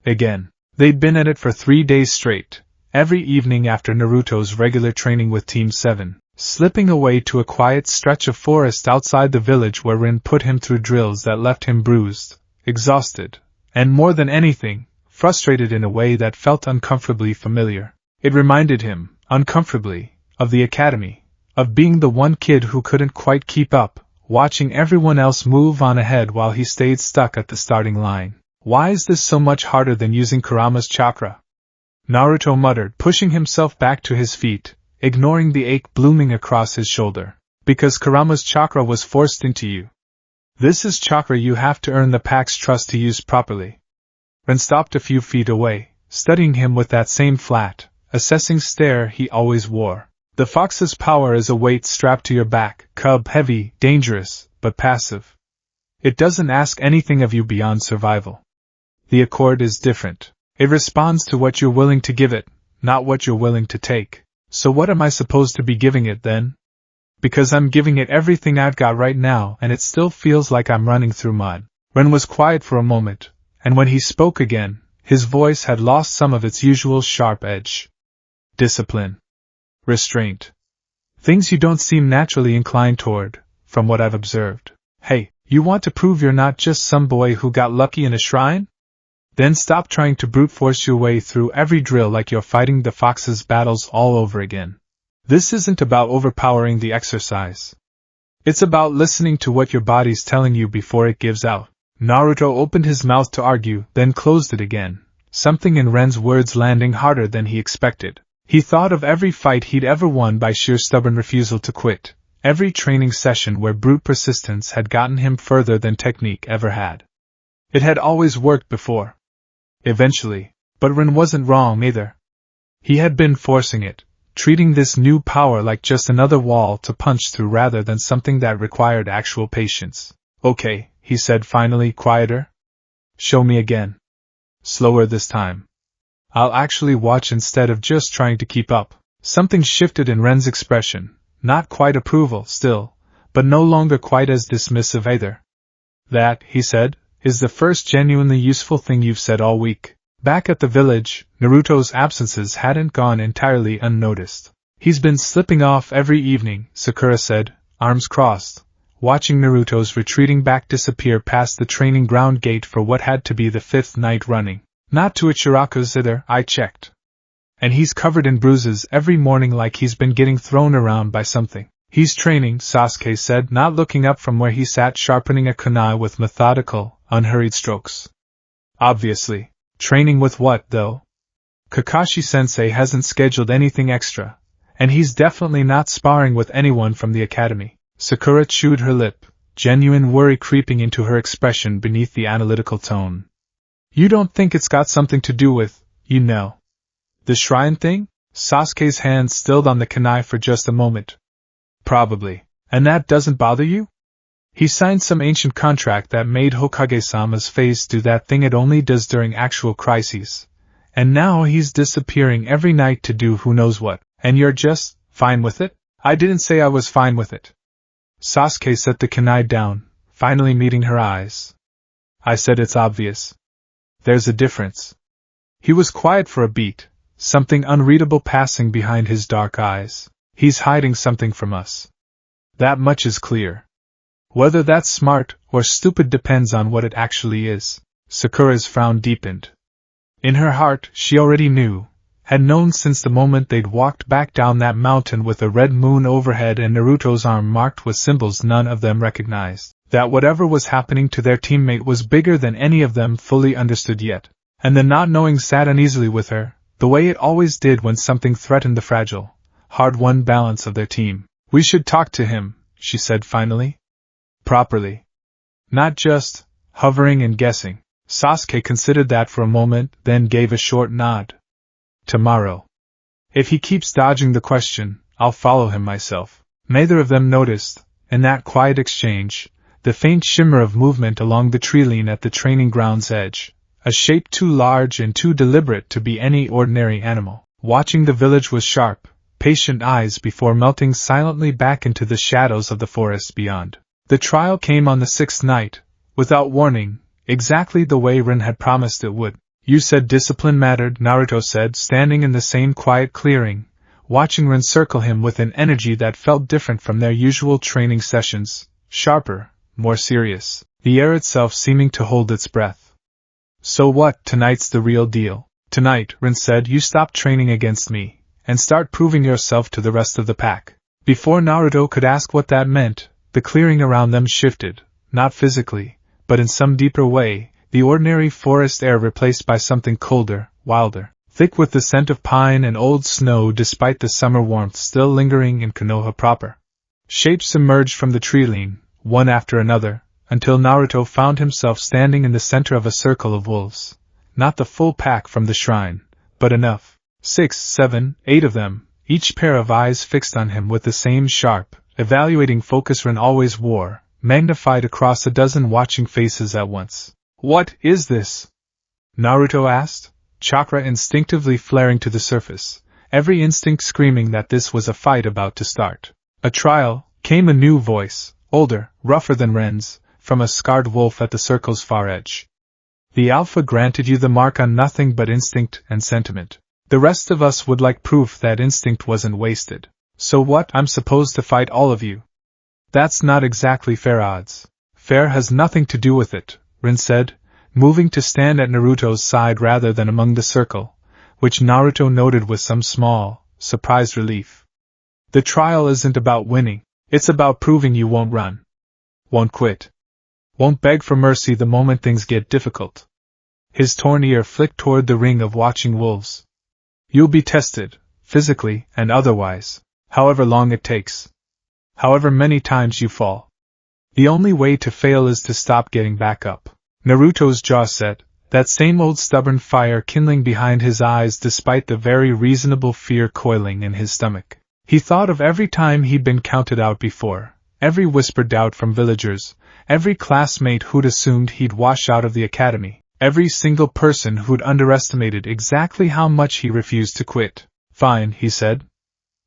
Again. They'd been at it for 3 days straight, every evening after Naruto's regular training with Team 7, slipping away to a quiet stretch of forest outside the village where Rin put him through drills that left him bruised, exhausted, and more than anything, frustrated in a way that felt uncomfortably familiar. It reminded him, uncomfortably, of the academy, of being the one kid who couldn't quite keep up, watching everyone else move on ahead while he stayed stuck at the starting line. Why is this so much harder than using Kurama's chakra? Naruto muttered, pushing himself back to his feet, ignoring the ache blooming across his shoulder. Because Kurama's chakra was forced into you. This is chakra you have to earn the pack's trust to use properly. Ren stopped a few feet away, studying him with that same flat, assessing stare he always wore. The fox's power is a weight strapped to your back, cub, heavy, dangerous, but passive. It doesn't ask anything of you beyond survival. The accord is different. It responds to what you're willing to give it, not what you're willing to take. So what am I supposed to be giving it then? Because I'm giving it everything I've got right now and it still feels like I'm running through mud. Ren was quiet for a moment, and when he spoke again, his voice had lost some of its usual sharp edge. Discipline. Restraint. Things you don't seem naturally inclined toward, from what I've observed. Hey, you want to prove you're not just some boy who got lucky in a shrine? Then stop trying to brute force your way through every drill like you're fighting the fox's battles all over again. This isn't about overpowering the exercise. It's about listening to what your body's telling you before it gives out. Naruto opened his mouth to argue, then closed it again, something in Ren's words landing harder than he expected. He thought of every fight he'd ever won by sheer stubborn refusal to quit, every training session where brute persistence had gotten him further than technique ever had. It had always worked before. Eventually, but Rin wasn't wrong either. He had been forcing it, treating this new power like just another wall to punch through rather than something that required actual patience. Okay, he said finally, quieter. Show me again. Slower this time. I'll actually watch instead of just trying to keep up. Something shifted in Ren's expression, not quite approval still, but no longer quite as dismissive either. That, he said, is the first genuinely useful thing you've said all week. Back at the village, Naruto's absences hadn't gone entirely unnoticed. He's been slipping off every evening, Sakura said, arms crossed, watching Naruto's retreating back disappear past the training ground gate for what had to be the 5th night running. Not to Ichiraku's either, I checked. And he's covered in bruises every morning like he's been getting thrown around by something. He's training, Sasuke said, not looking up from where he sat sharpening a kunai with methodical, unhurried strokes. Obviously. Training with what, though? Kakashi-sensei hasn't scheduled anything extra, and he's definitely not sparring with anyone from the academy. Sakura chewed her lip, genuine worry creeping into her expression beneath the analytical tone. You don't think it's got something to do with, the shrine thing? Sasuke's hand stilled on the kunai for just a moment. Probably. And that doesn't bother you? He signed some ancient contract that made Hokage-sama's face do that thing it only does during actual crises. And now he's disappearing every night to do who knows what. And you're just fine with it? I didn't say I was fine with it. Sasuke set the kunai down, finally meeting her eyes. I said it's obvious. There's a difference. He was quiet for a beat, something unreadable passing behind his dark eyes. He's hiding something from us. That much is clear. Whether that's smart or stupid depends on what it actually is. Sakura's frown deepened. In her heart, she already knew, had known since the moment they'd walked back down that mountain with a red moon overhead and Naruto's arm marked with symbols none of them recognized, that whatever was happening to their teammate was bigger than any of them fully understood yet. And the not knowing sat uneasily with her, the way it always did when something threatened the fragile, hard-won balance of their team. We should talk to him, she said finally. Properly. Not just hovering and guessing. Sasuke considered that for a moment, then gave a short nod. Tomorrow. If he keeps dodging the question, I'll follow him myself. Neither of them noticed, in that quiet exchange, the faint shimmer of movement along the tree-line at the training ground's edge, a shape too large and too deliberate to be any ordinary animal, watching the village with sharp, patient eyes before melting silently back into the shadows of the forest beyond. The trial came on the 6th night, without warning, exactly the way Rin had promised it would. You said discipline mattered, Naruto said, standing in the same quiet clearing, watching Rin circle him with an energy that felt different from their usual training sessions, sharper, more serious, the air itself seeming to hold its breath. So what, tonight's the real deal. Tonight, Rin said, you stop training against me, and start proving yourself to the rest of the pack. Before Naruto could ask what that meant, the clearing around them shifted, not physically, but in some deeper way, the ordinary forest air replaced by something colder, wilder, thick with the scent of pine and old snow despite the summer warmth still lingering in Konoha proper. Shapes emerged from the tree-line, one after another, until Naruto found himself standing in the center of a circle of wolves. Not the full pack from the shrine, but enough. 6, 7, 8 of them, each pair of eyes fixed on him with the same sharp, evaluating focus Rin always wore, magnified across a dozen watching faces at once. What is this? Naruto asked, chakra instinctively flaring to the surface, every instinct screaming that this was a fight about to start. A trial, came a new voice, older, rougher than Ren's, from a scarred wolf at the circle's far edge. The Alpha granted you the mark on nothing but instinct and sentiment. The rest of us would like proof that instinct wasn't wasted. So what, I'm supposed to fight all of you? That's not exactly fair odds. Fair has nothing to do with it, Rin said, moving to stand at Naruto's side rather than among the circle, which Naruto noted with some small, surprised relief. The trial isn't about winning, it's about proving you won't run. Won't quit. Won't beg for mercy the moment things get difficult. His torn ear flicked toward the ring of watching wolves. You'll be tested, physically and otherwise, however long it takes. However many times you fall. The only way to fail is to stop getting back up. Naruto's jaw set, that same old stubborn fire kindling behind his eyes despite the very reasonable fear coiling in his stomach. He thought of every time he'd been counted out before, every whispered doubt from villagers, every classmate who'd assumed he'd wash out of the academy, every single person who'd underestimated exactly how much he refused to quit. Fine, he said.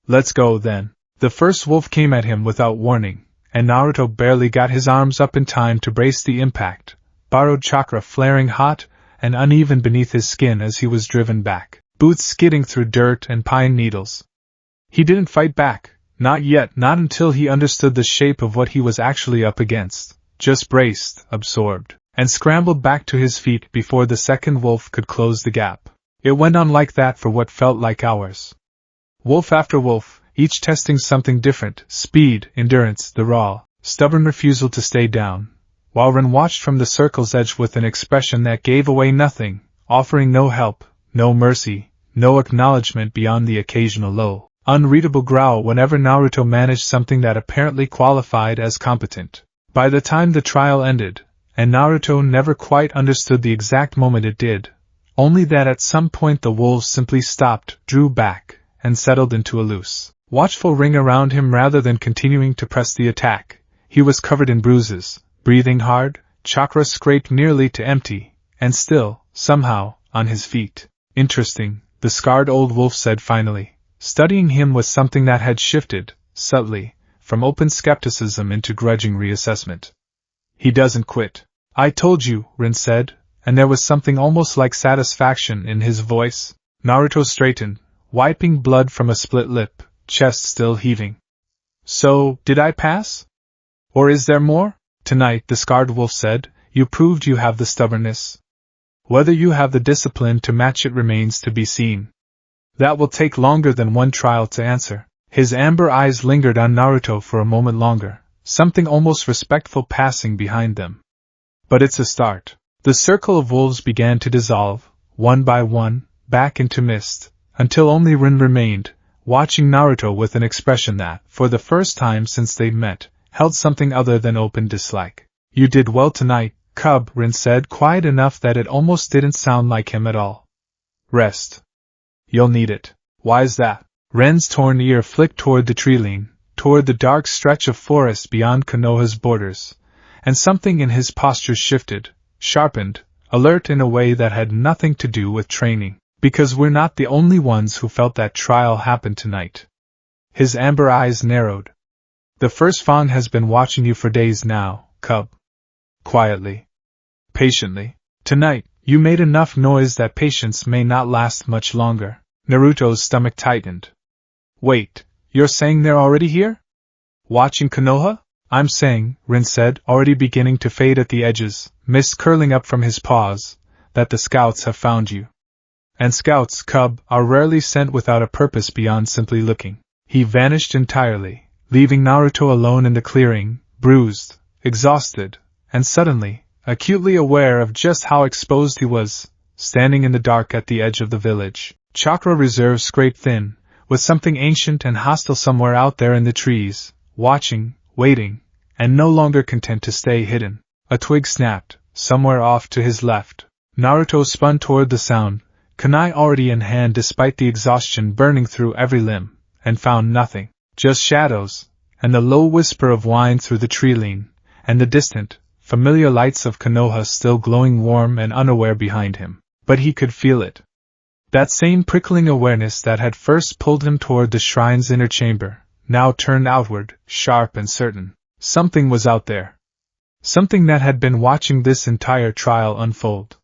Let's go then. The first wolf came at him without warning, and Naruto barely got his arms up in time to brace the impact, borrowed chakra flaring hot and uneven beneath his skin as he was driven back, boots skidding through dirt and pine needles. He didn't fight back, not yet, not until he understood the shape of what he was actually up against, just braced, absorbed, and scrambled back to his feet before the second wolf could close the gap. It went on like that for what felt like hours. Wolf after wolf, each testing something different, speed, endurance, the raw, stubborn refusal to stay down, while Rin watched from the circle's edge with an expression that gave away nothing, offering no help, no mercy, no acknowledgement beyond the occasional low, unreadable growl whenever Naruto managed something that apparently qualified as competent. By the time the trial ended, and Naruto never quite understood the exact moment it did, only that at some point the wolves simply stopped, drew back, and settled into a loose, watchful ring around him rather than continuing to press the attack. He was covered in bruises, breathing hard, chakra scraped nearly to empty, and still, somehow, on his feet. Interesting, the scarred old wolf said finally, studying him with something that had shifted, subtly, from open skepticism into grudging reassessment. He doesn't quit. I told you, Rin said, and there was something almost like satisfaction in his voice. Naruto straightened, wiping blood from a split lip, chest still heaving. So, did I pass? Or is there more? Tonight, the scarred wolf said, you proved you have the stubbornness. Whether you have the discipline to match it remains to be seen. That will take longer than one trial to answer. His amber eyes lingered on Naruto for a moment longer, something almost respectful passing behind them. But it's a start. The circle of wolves began to dissolve, one by one, back into mist, until only Rin remained, watching Naruto with an expression that, for the first time since they'd met, held something other than open dislike. You did well tonight, cub, Rin said, quiet enough that it almost didn't sound like him at all. Rest. You'll need it. Why's that? Ren's torn ear flicked toward the treeline, toward the dark stretch of forest beyond Konoha's borders, and something in his posture shifted, sharpened, alert in a way that had nothing to do with training, because we're not the only ones who felt that trial happen tonight. His amber eyes narrowed. The First Fang has been watching you for days now, cub. Quietly. Patiently. Tonight, you made enough noise that patience may not last much longer. Naruto's stomach tightened. Wait, you're saying they're already here? Watching Konoha? I'm saying, Rin said, already beginning to fade at the edges, mist curling up from his paws, that the scouts have found you. And scouts, cub, are rarely sent without a purpose beyond simply looking. He vanished entirely, leaving Naruto alone in the clearing, bruised, exhausted, and suddenly, acutely aware of just how exposed he was, standing in the dark at the edge of the village. Chakra reserves scraped thin, with something ancient and hostile somewhere out there in the trees, watching, waiting, and no longer content to stay hidden. A twig snapped, somewhere off to his left. Naruto spun toward the sound, kunai already in hand despite the exhaustion burning through every limb, and found nothing. Just shadows, and the low whisper of wine through the treeline, and the distant, familiar lights of Konoha still glowing warm and unaware behind him. But he could feel it. That same prickling awareness that had first pulled him toward the shrine's inner chamber, now turned outward, sharp and certain. Something was out there. Something that had been watching this entire trial unfold.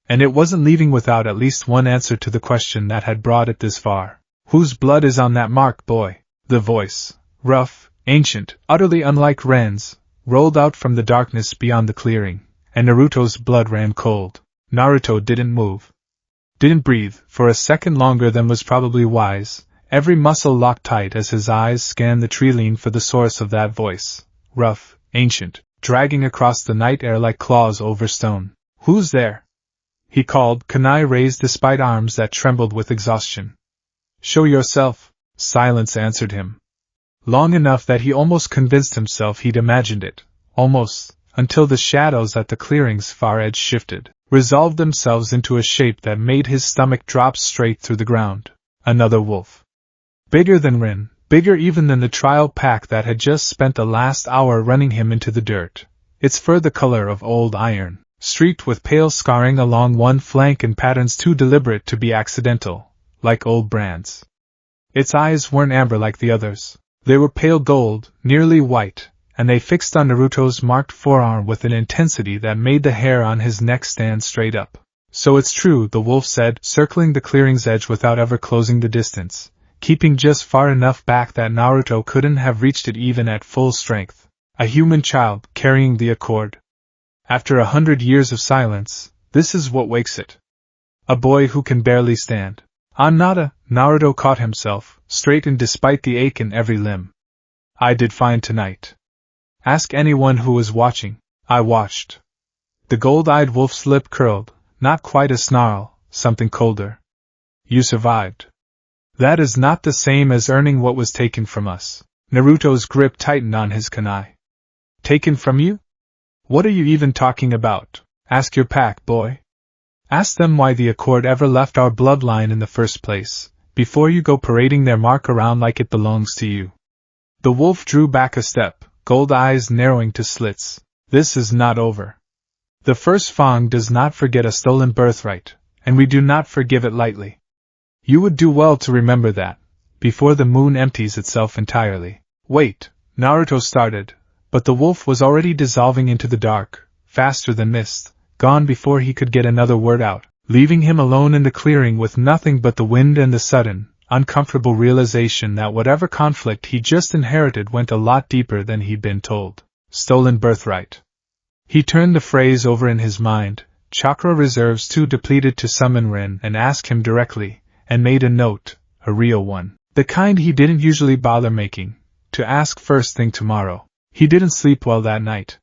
And it wasn't leaving without at least one answer to the question that had brought it this far. Whose blood is on that mark, boy? The voice, rough, ancient, utterly unlike Ren's, rolled out from the darkness beyond the clearing, and Naruto's blood ran cold. Naruto didn't move. Didn't breathe, for a second longer than was probably wise, every muscle locked tight as his eyes scanned the treeline for the source of that voice, rough, ancient, dragging across the night air like claws over stone. Who's there? He called, kunai raised despite arms that trembled with exhaustion. Show yourself. Silence answered him. Long enough that he almost convinced himself he'd imagined it, almost, until the shadows at the clearing's far edge shifted, resolved themselves into a shape that made his stomach drop straight through the ground. Another wolf. Bigger than Rin, bigger even than the trial pack that had just spent the last hour running him into the dirt, its fur the color of old iron, streaked with pale scarring along one flank in patterns too deliberate to be accidental, like old brands. Its eyes weren't amber like the others. They were pale gold, nearly white, and they fixed on Naruto's marked forearm with an intensity that made the hair on his neck stand straight up. So it's true, the wolf said, circling the clearing's edge without ever closing the distance, keeping just far enough back that Naruto couldn't have reached it even at full strength. A human child, carrying the accord. After 100 years of silence, this is what wakes it. A boy who can barely stand. Nada, Naruto caught himself, straightened despite the ache in every limb. I did fine tonight. Ask anyone who was watching. I watched. The gold-eyed wolf's lip curled, not quite a snarl, something colder. You survived. That is not the same as earning what was taken from us. Naruto's grip tightened on his kunai. Taken from you? What are you even talking about? Ask your pack, boy. Ask them why the Accord ever left our bloodline in the first place, before you go parading their mark around like it belongs to you. The wolf drew back a step, gold eyes narrowing to slits. This is not over. The First Fang does not forget a stolen birthright, and we do not forgive it lightly. You would do well to remember that, before the moon empties itself entirely. Wait, Naruto started, but the wolf was already dissolving into the dark, faster than mist, gone before he could get another word out, leaving him alone in the clearing with nothing but the wind and the sudden, uncomfortable realization that whatever conflict he just inherited went a lot deeper than he'd been told. Stolen birthright. He turned the phrase over in his mind, chakra reserves too depleted to summon Rin and ask him directly, and made a note, a real one, the kind he didn't usually bother making, to ask first thing tomorrow. He didn't sleep well that night.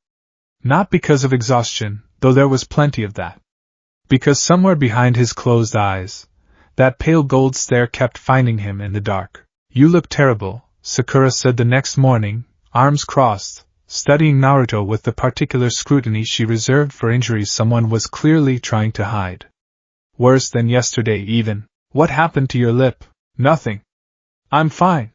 Not because of exhaustion, though there was plenty of that. Because somewhere behind his closed eyes, that pale gold stare kept finding him in the dark. You look terrible, Sakura said the next morning, arms crossed, studying Naruto with the particular scrutiny she reserved for injuries someone was clearly trying to hide. Worse than yesterday even. What happened to your lip? Nothing. I'm fine.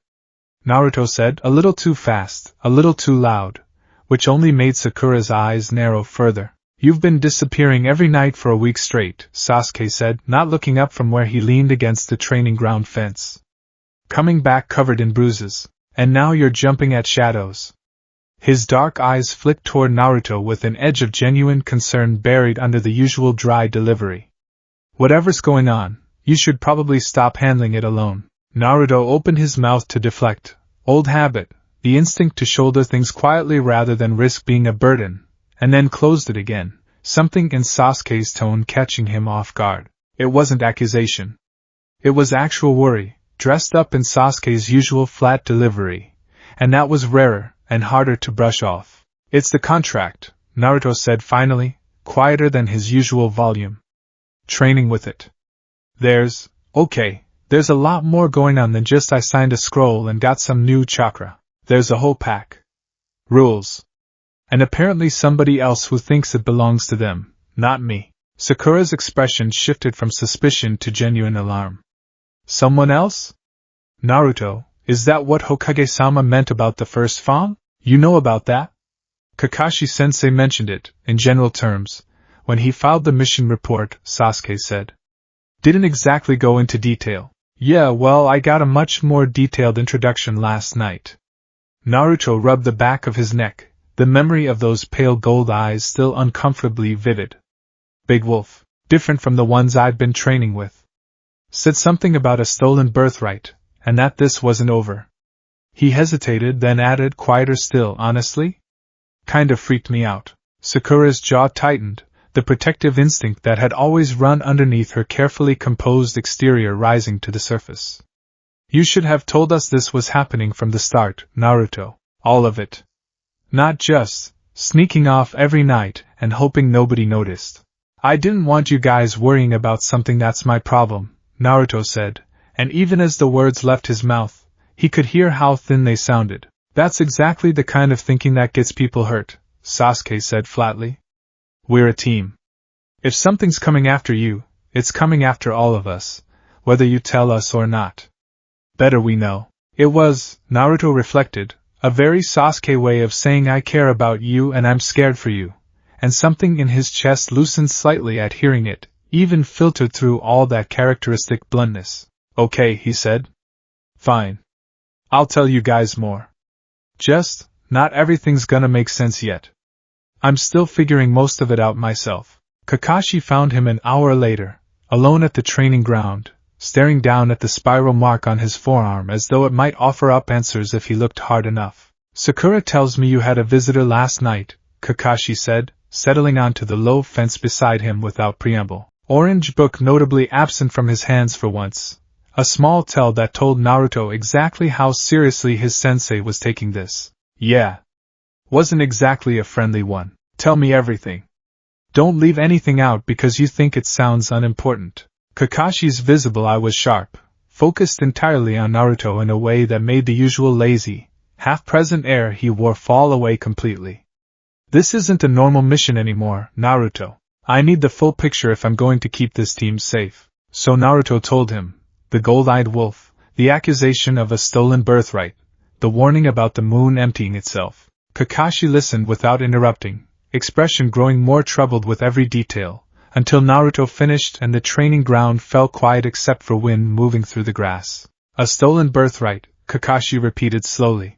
Naruto said, a little too fast, a little too loud, which only made Sakura's eyes narrow further. You've been disappearing every night for a week straight, Sasuke said, not looking up from where he leaned against the training ground fence. Coming back covered in bruises. And now you're jumping at shadows. His dark eyes flicked toward Naruto with an edge of genuine concern buried under the usual dry delivery. Whatever's going on, you should probably stop handling it alone. Naruto opened his mouth to deflect. Old habit, the instinct to shoulder things quietly rather than risk being a burden, and then closed it again, something in Sasuke's tone catching him off guard. It wasn't accusation. It was actual worry, dressed up in Sasuke's usual flat delivery, and that was rarer and harder to brush off. It's the contract, Naruto said finally, quieter than his usual volume. Training with it. There's a lot more going on than just I signed a scroll and got some new chakra. There's a whole pack. Rules. And apparently somebody else who thinks it belongs to them, not me. Sakura's expression shifted from suspicion to genuine alarm. Someone else? Naruto, is that what Hokage-sama meant about the First Fang? You know about that? Kakashi-sensei mentioned it, in general terms, when he filed the mission report, Sasuke said. Didn't exactly go into detail. Yeah, well, I got a much more detailed introduction last night. Naruto rubbed the back of his neck, the memory of those pale gold eyes still uncomfortably vivid. Big Wolf, different from the ones I'd been training with. Said something about a stolen birthright, and that this wasn't over. He hesitated, then added, quieter still, honestly? Kind of freaked me out. Sakura's jaw tightened, the protective instinct that had always run underneath her carefully composed exterior rising to the surface. You should have told us this was happening from the start, Naruto. All of it. Not just sneaking off every night and hoping nobody noticed. I didn't want you guys worrying about something that's my problem, Naruto said, and even as the words left his mouth, he could hear how thin they sounded. That's exactly the kind of thinking that gets people hurt, Sasuke said flatly. We're a team. If something's coming after you, it's coming after all of us, whether you tell us or not. Better we know. It was, Naruto reflected, a very Sasuke way of saying I care about you and I'm scared for you, and something in his chest loosened slightly at hearing it, even filtered through all that characteristic bluntness. Okay, he said. Fine. I'll tell you guys more. Just, not everything's gonna make sense yet. I'm still figuring most of it out myself. Kakashi found him an hour later, alone at the training ground, staring down at the spiral mark on his forearm as though it might offer up answers if he looked hard enough. Sakura tells me you had a visitor last night, Kakashi said, settling onto the low fence beside him without preamble. Orange book notably absent from his hands for once. A small tell that told Naruto exactly how seriously his sensei was taking this. Yeah. Wasn't exactly a friendly one. Tell me everything. Don't leave anything out because you think it sounds unimportant. Kakashi's visible eye was sharp, focused entirely on Naruto in a way that made the usual lazy, half-present air he wore fall away completely. This isn't a normal mission anymore, Naruto. I need the full picture if I'm going to keep this team safe. So Naruto told him, the gold-eyed wolf, the accusation of a stolen birthright, the warning about the moon emptying itself. Kakashi listened without interrupting, expression growing more troubled with every detail, until Naruto finished and the training ground fell quiet except for wind moving through the grass. A stolen birthright, Kakashi repeated slowly.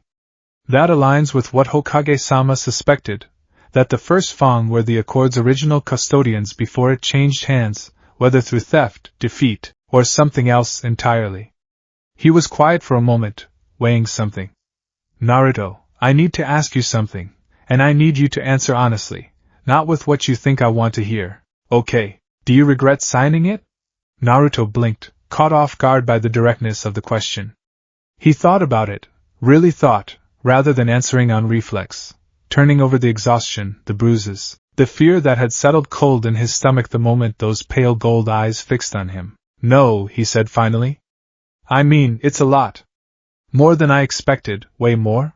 That aligns with what Hokage-sama suspected, that the First Fang were the Accord's original custodians before it changed hands, whether through theft, defeat, or something else entirely. He was quiet for a moment, weighing something. Naruto, I need to ask you something, and I need you to answer honestly, not with what you think I want to hear. Okay, do you regret signing it? Naruto blinked, caught off guard by the directness of the question. He thought about it, really thought, rather than answering on reflex, turning over the exhaustion, the bruises, the fear that had settled cold in his stomach the moment those pale gold eyes fixed on him. No, he said finally. I mean, it's a lot. More than I expected, way more?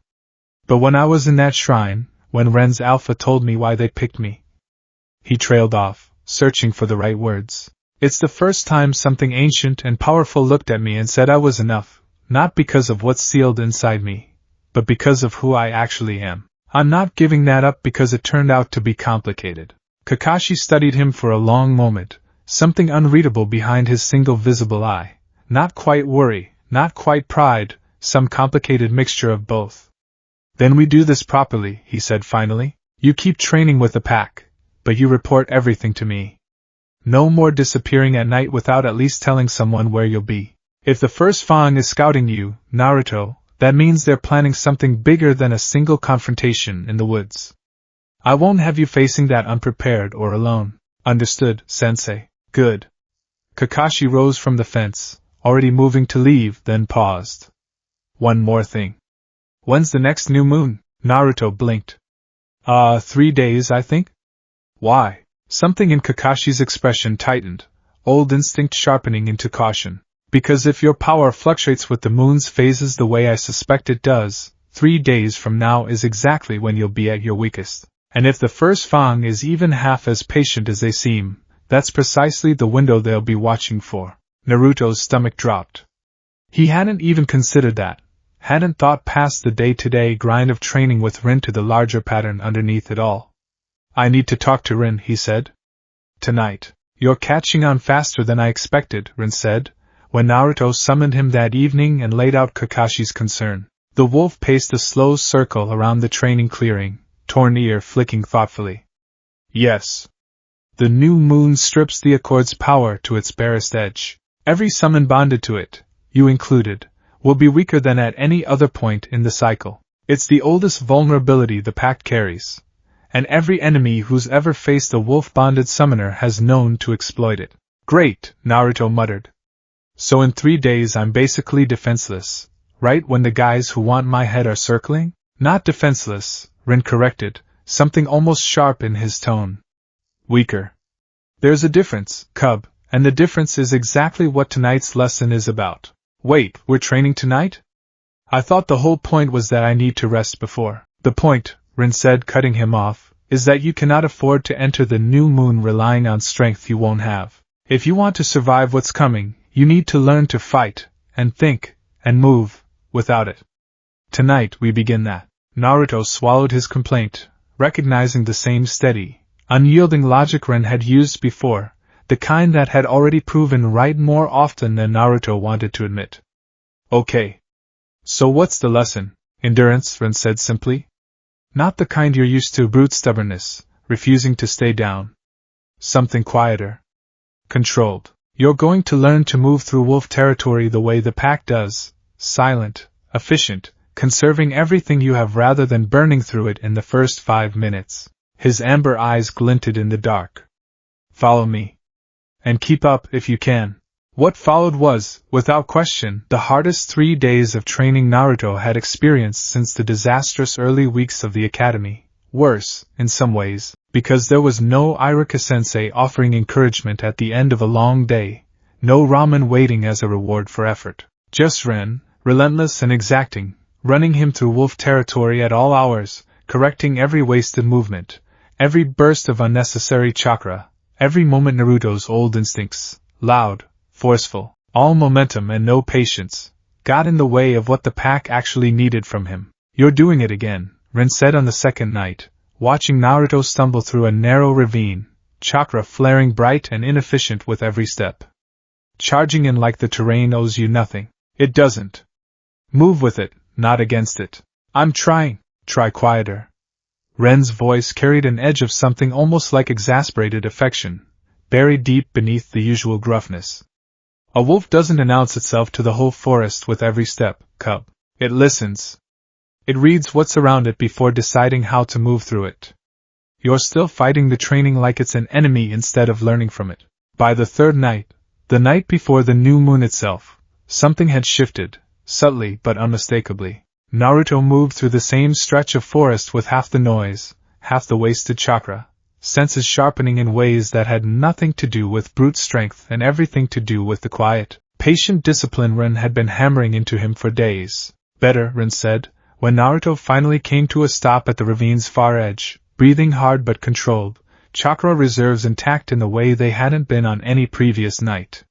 But when I was in that shrine, when Ren's Alpha told me why they picked me. He trailed off, searching for the right words. It's the first time something ancient and powerful looked at me and said I was enough, not because of what's sealed inside me, but because of who I actually am. I'm not giving that up because it turned out to be complicated. Kakashi studied him for a long moment, something unreadable behind his single visible eye. Not quite worry, not quite pride, some complicated mixture of both. Then we do this properly, he said finally. You keep training with the pack, but you report everything to me. No more disappearing at night without at least telling someone where you'll be. If the First Fang is scouting you, Naruto, that means they're planning something bigger than a single confrontation in the woods. I won't have you facing that unprepared or alone. Understood, Sensei. Good. Kakashi rose from the fence, already moving to leave, then paused. One more thing. When's the next new moon? Naruto blinked. 3 days, I think? Why? Something in Kakashi's expression tightened, old instinct sharpening into caution. Because if your power fluctuates with the moon's phases the way I suspect it does, 3 days from now is exactly when you'll be at your weakest. And if the First Fang is even half as patient as they seem, that's precisely the window they'll be watching for. Naruto's stomach dropped. He hadn't even considered that, hadn't thought past the day-to-day grind of training with Rin to the larger pattern underneath it all. I need to talk to Rin, he said. Tonight. You're catching on faster than I expected, Rin said, when Naruto summoned him that evening and laid out Kakashi's concern. The wolf paced a slow circle around the training clearing, torn ear flicking thoughtfully. Yes. The new moon strips the Accord's power to its barest edge. Every summon bonded to it, you included, will be weaker than at any other point in the cycle. It's the oldest vulnerability the pact carries, and every enemy who's ever faced a wolf-bonded summoner has known to exploit it. Great, Naruto muttered. So in 3 days I'm basically defenseless, right when the guys who want my head are circling? Not defenseless, Rin corrected, something almost sharp in his tone. Weaker. There's a difference, cub, and the difference is exactly what tonight's lesson is about. Wait, we're training tonight? I thought the whole point was that I need to rest before. The point, Rin said, cutting him off, is that you cannot afford to enter the new moon relying on strength you won't have. If you want to survive what's coming, you need to learn to fight, and think, and move, without it. Tonight we begin that. Naruto swallowed his complaint, recognizing the same steady, unyielding logic Rin had used before, the kind that had already proven right more often than Naruto wanted to admit. Okay. So what's the lesson? Endurance, Rin said simply. Not the kind you're used to, brute stubbornness, refusing to stay down. Something quieter. Controlled. You're going to learn to move through wolf territory the way the pack does, silent, efficient, conserving everything you have rather than burning through it in the first 5 minutes. His amber eyes glinted in the dark. Follow me. And keep up if you can. What followed was, without question, the hardest 3 days of training Naruto had experienced since the disastrous early weeks of the academy. Worse, in some ways, because there was no Iruka-sensei offering encouragement at the end of a long day, no ramen waiting as a reward for effort. Just Rin, relentless and exacting, running him through wolf territory at all hours, correcting every wasted movement, every burst of unnecessary chakra, every moment Naruto's old instincts, loud, forceful, all momentum and no patience, got in the way of what the pack actually needed from him. You're doing it again, Rin said on the second night, watching Naruto stumble through a narrow ravine, chakra flaring bright and inefficient with every step. Charging in like the terrain owes you nothing. It doesn't. Move with it, not against it. I'm trying. Try quieter. Ren's voice carried an edge of something almost like exasperated affection, buried deep beneath the usual gruffness. A wolf doesn't announce itself to the whole forest with every step, cub. It listens. It reads what's around it before deciding how to move through it. You're still fighting the training like it's an enemy instead of learning from it. By the third night, the night before the new moon itself, something had shifted, subtly but unmistakably. Naruto moved through the same stretch of forest with half the noise, half the wasted chakra, senses sharpening in ways that had nothing to do with brute strength and everything to do with the quiet, patient discipline Rin had been hammering into him for days. Better, Rin said, When Naruto finally came to a stop at the ravine's far edge, breathing hard but controlled, chakra reserves intact in the way they hadn't been on any previous night.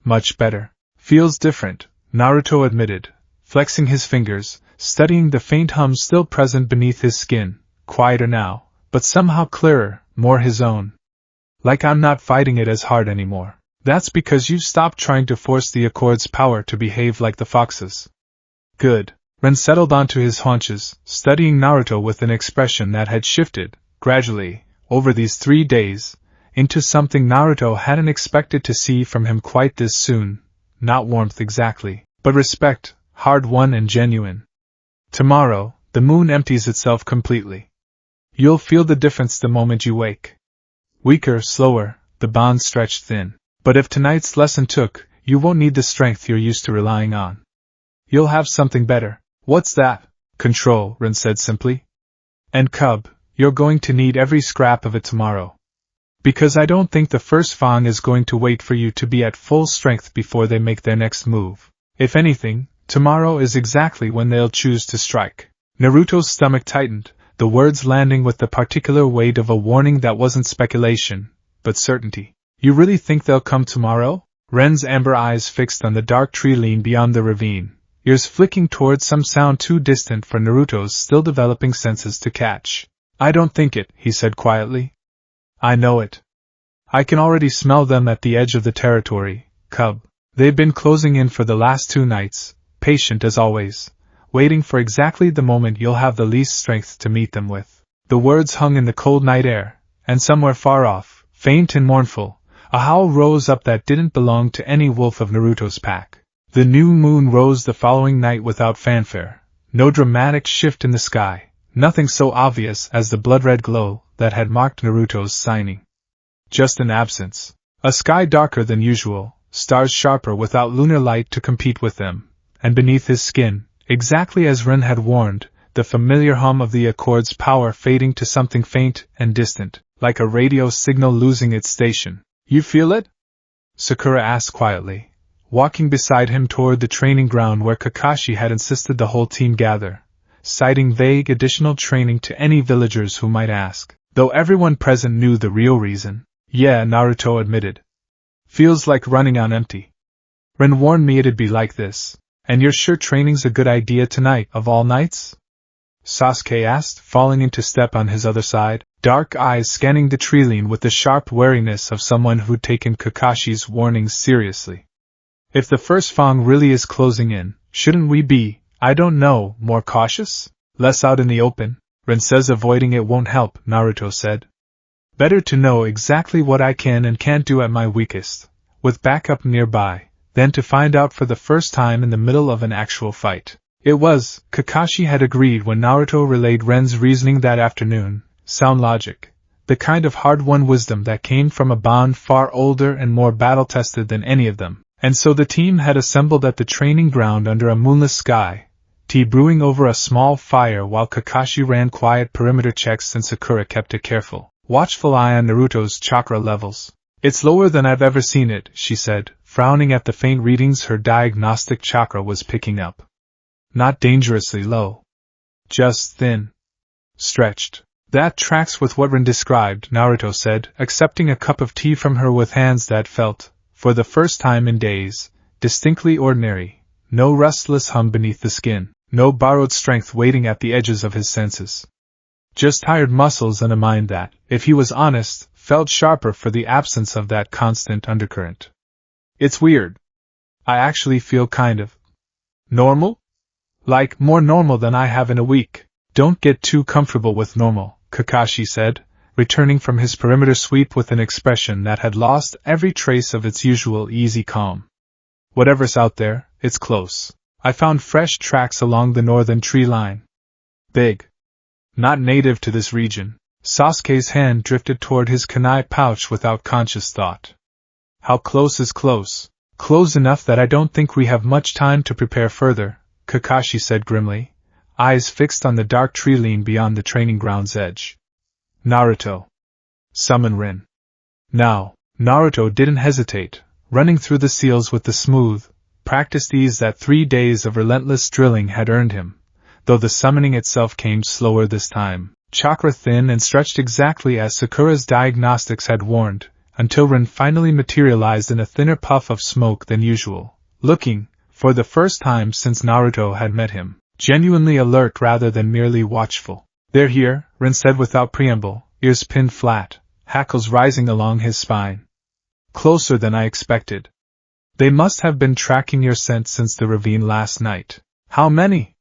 Much better. Feels different, Naruto admitted, flexing his fingers, studying the faint hum still present beneath his skin, quieter now, but somehow clearer, more his own. Like I'm not fighting it as hard anymore. That's because you've stopped trying to force the Accord's power to behave like the foxes. Good. Ren settled onto his haunches, studying Naruto with an expression that had shifted, gradually, over these 3 days, into something Naruto hadn't expected to see from him quite this soon. Not warmth exactly, but respect, hard-won and genuine. Tomorrow, the moon empties itself completely. You'll feel the difference the moment you wake. Weaker, slower, the bond stretched thin. But if tonight's lesson took, you won't need the strength you're used to relying on. You'll have something better. What's that? Control, Ren said simply. And Cub, you're going to need every scrap of it tomorrow. Because I don't think the First Fang is going to wait for you to be at full strength before they make their next move. If anything, tomorrow is exactly when they'll choose to strike. Naruto's stomach tightened, the words landing with the particular weight of a warning that wasn't speculation, but certainty. You really think they'll come tomorrow? Ren's amber eyes fixed on the dark tree line beyond the ravine, ears flicking towards some sound too distant for Naruto's still developing senses to catch. I don't think it, he said quietly. I know it. I can already smell them at the edge of the territory, Cub. They've been closing in for the last 2 nights, patient as always, waiting for exactly the moment you'll have the least strength to meet them with. The words hung in the cold night air, and somewhere far off, faint and mournful, a howl rose up that didn't belong to any wolf of Naruto's pack. The new moon rose the following night without fanfare, no dramatic shift in the sky, nothing so obvious as the blood-red glow that had marked Naruto's signing. Just an absence. A sky darker than usual, stars sharper without lunar light to compete with them, and beneath his skin, exactly as Ren had warned, the familiar hum of the Accord's power fading to something faint and distant, like a radio signal losing its station. You feel it? Sakura asked quietly, walking beside him toward the training ground where Kakashi had insisted the whole team gather, citing vague additional training to any villagers who might ask, though everyone present knew the real reason. Yeah, Naruto admitted. Feels like running on empty. Ren warned me it'd be like this. And you're sure training's a good idea tonight, of all nights? Sasuke asked, falling into step on his other side, dark eyes scanning the tree line with the sharp wariness of someone who'd taken Kakashi's warnings seriously. If the First Fang really is closing in, shouldn't we be, I don't know, more cautious? Less out in the open? Ren says avoiding it won't help, Naruto said. Better to know exactly what I can and can't do at my weakest, with backup nearby, than to find out for the first time in the middle of an actual fight. It was, Kakashi had agreed when Naruto relayed Ren's reasoning that afternoon, sound logic, the kind of hard-won wisdom that came from a bond far older and more battle-tested than any of them. And so the team had assembled at the training ground under a moonless sky, tea brewing over a small fire while Kakashi ran quiet perimeter checks and Sakura kept a careful, watchful eye on Naruto's chakra levels. It's lower than I've ever seen it, she said, frowning at the faint readings her diagnostic chakra was picking up. Not dangerously low. Just thin. Stretched. That tracks with what Rin described, Naruto said, accepting a cup of tea from her with hands that felt, for the first time in days, distinctly ordinary. No restless hum beneath the skin, no borrowed strength waiting at the edges of his senses. Just tired muscles and a mind that, if he was honest, felt sharper for the absence of that constant undercurrent. It's weird. I actually feel kind of normal? Like, more normal than I have in a week. Don't get too comfortable with normal, Kakashi said, returning from his perimeter sweep with an expression that had lost every trace of its usual easy calm. Whatever's out there, it's close. I found fresh tracks along the northern tree line. Big. Not native to this region. Sasuke's hand drifted toward his kunai pouch without conscious thought. How close is close? Close enough that I don't think we have much time to prepare further, Kakashi said grimly, eyes fixed on the dark tree line beyond the training ground's edge. Naruto. Summon Rin. Now, Naruto didn't hesitate, running through the seals with the smooth, practiced ease that 3 days of relentless drilling had earned him, though the summoning itself came slower this time. Chakra thin and stretched exactly as Sakura's diagnostics had warned, until Rin finally materialized in a thinner puff of smoke than usual, looking, for the first time since Naruto had met him, genuinely alert rather than merely watchful. "They're here," Rin said without preamble, ears pinned flat, hackles rising along his spine. "Closer than I expected. They must have been tracking your scent since the ravine last night." "How many?"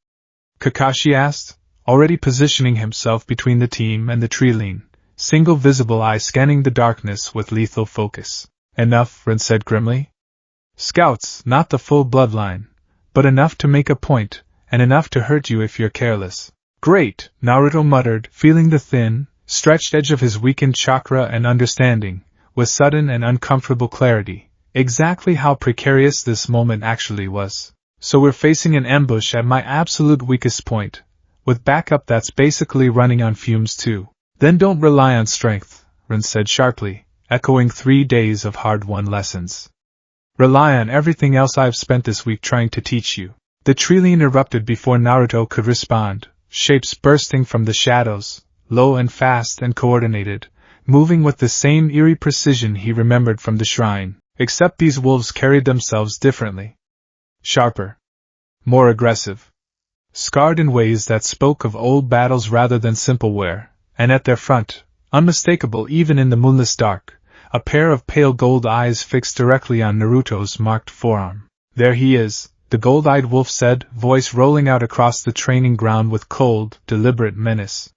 Kakashi asked, already positioning himself between the team and the tree-line, single visible eye scanning the darkness with lethal focus. "Enough," Rin said grimly. "Scouts, not the full bloodline, but enough to make a point, and enough to hurt you if you're careless." "Great," Naruto muttered, feeling the thin, stretched edge of his weakened chakra and understanding, with sudden and uncomfortable clarity, exactly how precarious this moment actually was. "So we're facing an ambush at my absolute weakest point, with backup that's basically running on fumes too." "Then don't rely on strength," Rin said sharply, echoing 3 days of hard-won lessons. "Rely on everything else I've spent this week trying to teach you." The tree-line erupted before Naruto could respond, shapes bursting from the shadows, low and fast and coordinated, moving with the same eerie precision he remembered from the shrine, except these wolves carried themselves differently. Sharper. More aggressive. Scarred in ways that spoke of old battles rather than simple wear, and at their front, unmistakable even in the moonless dark, a pair of pale gold eyes fixed directly on Naruto's marked forearm. "There he is," the gold-eyed wolf said, voice rolling out across the training ground with cold, deliberate menace.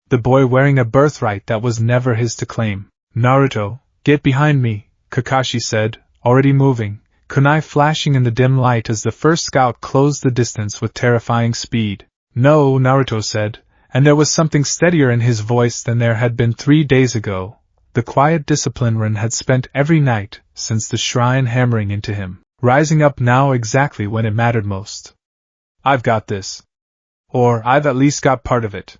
"The boy wearing a birthright that was never his to claim." "Naruto, get behind me," Kakashi said, already moving, kunai flashing in the dim light as the first scout closed the distance with terrifying speed. "No," Naruto said, and there was something steadier in his voice than there had been 3 days ago, the quiet discipline Rin had spent every night since the shrine hammering into him, rising up now exactly when it mattered most. "I've got this. Or I've at least got part of it.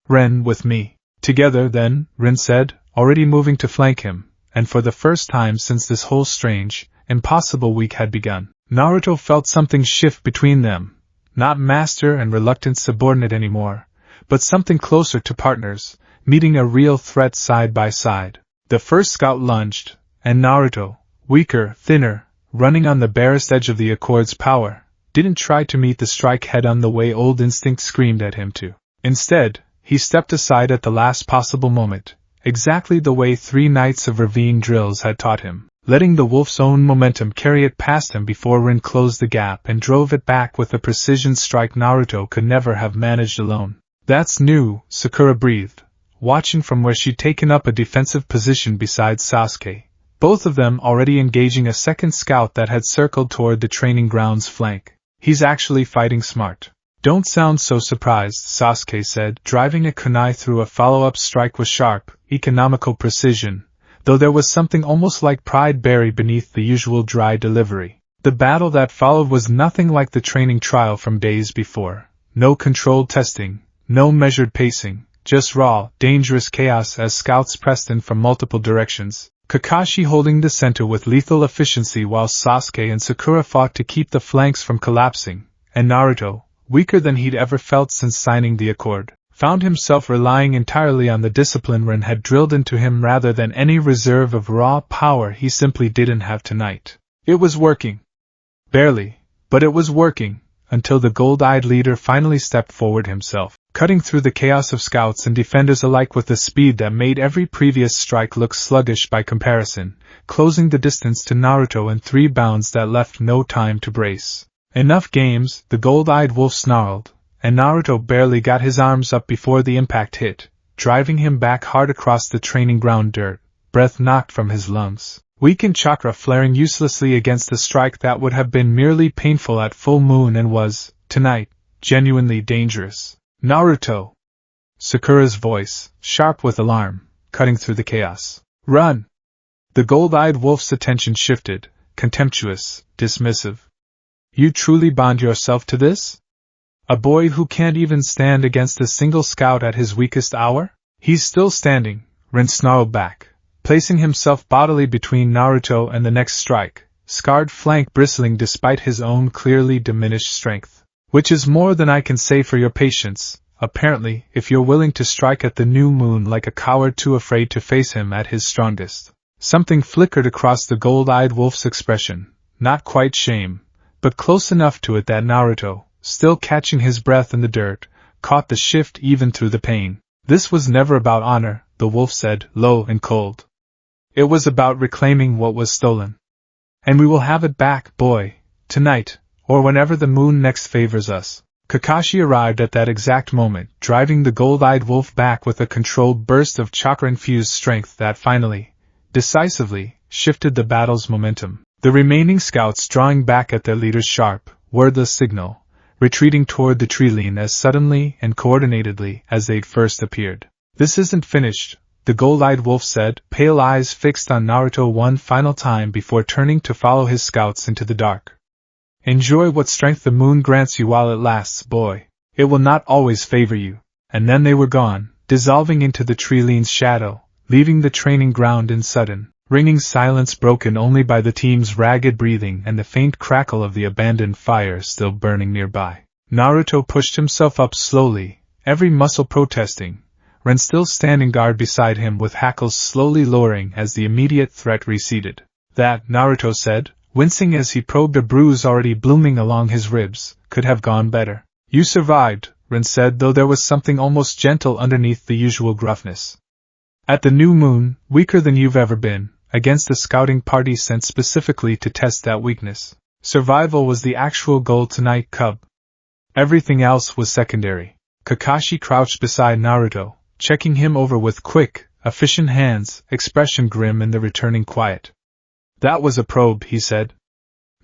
Ren, with me." "Together, then," Rin said, already moving to flank him, and for the first time since this whole strange, impossible week had begun, Naruto felt something shift between them, not master and reluctant subordinate anymore, but something closer to partners, meeting a real threat side by side. The first scout lunged, and Naruto, weaker, thinner, running on the barest edge of the Accord's power, didn't try to meet the strike head-on the way old instinct screamed at him to. Instead, he stepped aside at the last possible moment, exactly the way 3 nights of ravine drills had taught him, letting the wolf's own momentum carry it past him before Rin closed the gap and drove it back with a precision strike Naruto could never have managed alone. "That's new," Sakura breathed, watching from where she'd taken up a defensive position beside Sasuke, both of them already engaging a second scout that had circled toward the training ground's flank. "He's actually fighting smart." "Don't sound so surprised," Sasuke said, driving a kunai through a follow-up strike with sharp, economical precision, though there was something almost like pride buried beneath the usual dry delivery. The battle that followed was nothing like the training trial from days before. No controlled testing, no measured pacing, just raw, dangerous chaos as scouts pressed in from multiple directions, Kakashi holding the center with lethal efficiency while Sasuke and Sakura fought to keep the flanks from collapsing, and Naruto, weaker than he'd ever felt since signing the Accord, found himself relying entirely on the discipline Rin had drilled into him rather than any reserve of raw power he simply didn't have tonight. It was working. Barely, but it was working, until the gold-eyed leader finally stepped forward himself, cutting through the chaos of scouts and defenders alike with a speed that made every previous strike look sluggish by comparison, closing the distance to Naruto in 3 bounds that left no time to brace. "Enough games," the gold-eyed wolf snarled, and Naruto barely got his arms up before the impact hit, driving him back hard across the training ground dirt, breath knocked from his lungs, weakened chakra flaring uselessly against a strike that would have been merely painful at full moon and was, tonight, genuinely dangerous. "Naruto!" Sakura's voice, sharp with alarm, cutting through the chaos. "Run!" The gold-eyed wolf's attention shifted, contemptuous, dismissive. "You truly bond yourself to this? A boy who can't even stand against a single scout at his weakest hour?" "He's still standing," Rin snarled back, placing himself bodily between Naruto and the next strike, scarred flank bristling despite his own clearly diminished strength. Which is more than I can say for your patience, apparently, if you're willing to strike at the new moon like a coward too afraid to face him at his strongest. Something flickered across the gold-eyed wolf's expression, not quite shame, but close enough to it that Naruto, still catching his breath in the dirt, caught the shift even through the pain. This was never about honor, the wolf said, low and cold. It was about reclaiming what was stolen. And we will have it back, boy, tonight, or whenever the moon next favors us. Kakashi arrived at that exact moment, driving the gold-eyed wolf back with a controlled burst of chakra-infused strength that finally, decisively, shifted the battle's momentum. The remaining scouts drawing back at their leader's sharp, wordless signal, retreating toward the tree line as suddenly and coordinatedly as they'd first appeared. This isn't finished, the gold-eyed wolf said, pale eyes fixed on Naruto one final time before turning to follow his scouts into the dark. Enjoy what strength the moon grants you while it lasts, boy. It will not always favor you. And then they were gone, dissolving into the tree line's shadow, leaving the training ground in sudden, ringing silence broken only by the team's ragged breathing and the faint crackle of the abandoned fire still burning nearby. Naruto pushed himself up slowly, every muscle protesting, Ren still standing guard beside him with hackles slowly lowering as the immediate threat receded. That, Naruto said, wincing as he probed a bruise already blooming along his ribs, could have gone better. You survived, Ren said, though there was something almost gentle underneath the usual gruffness. At the new moon, weaker than you've ever been, against a scouting party sent specifically to test that weakness. Survival was the actual goal tonight, cub. Everything else was secondary. Kakashi crouched beside Naruto, checking him over with quick, efficient hands, expression grim in the returning quiet. That was a probe, he said.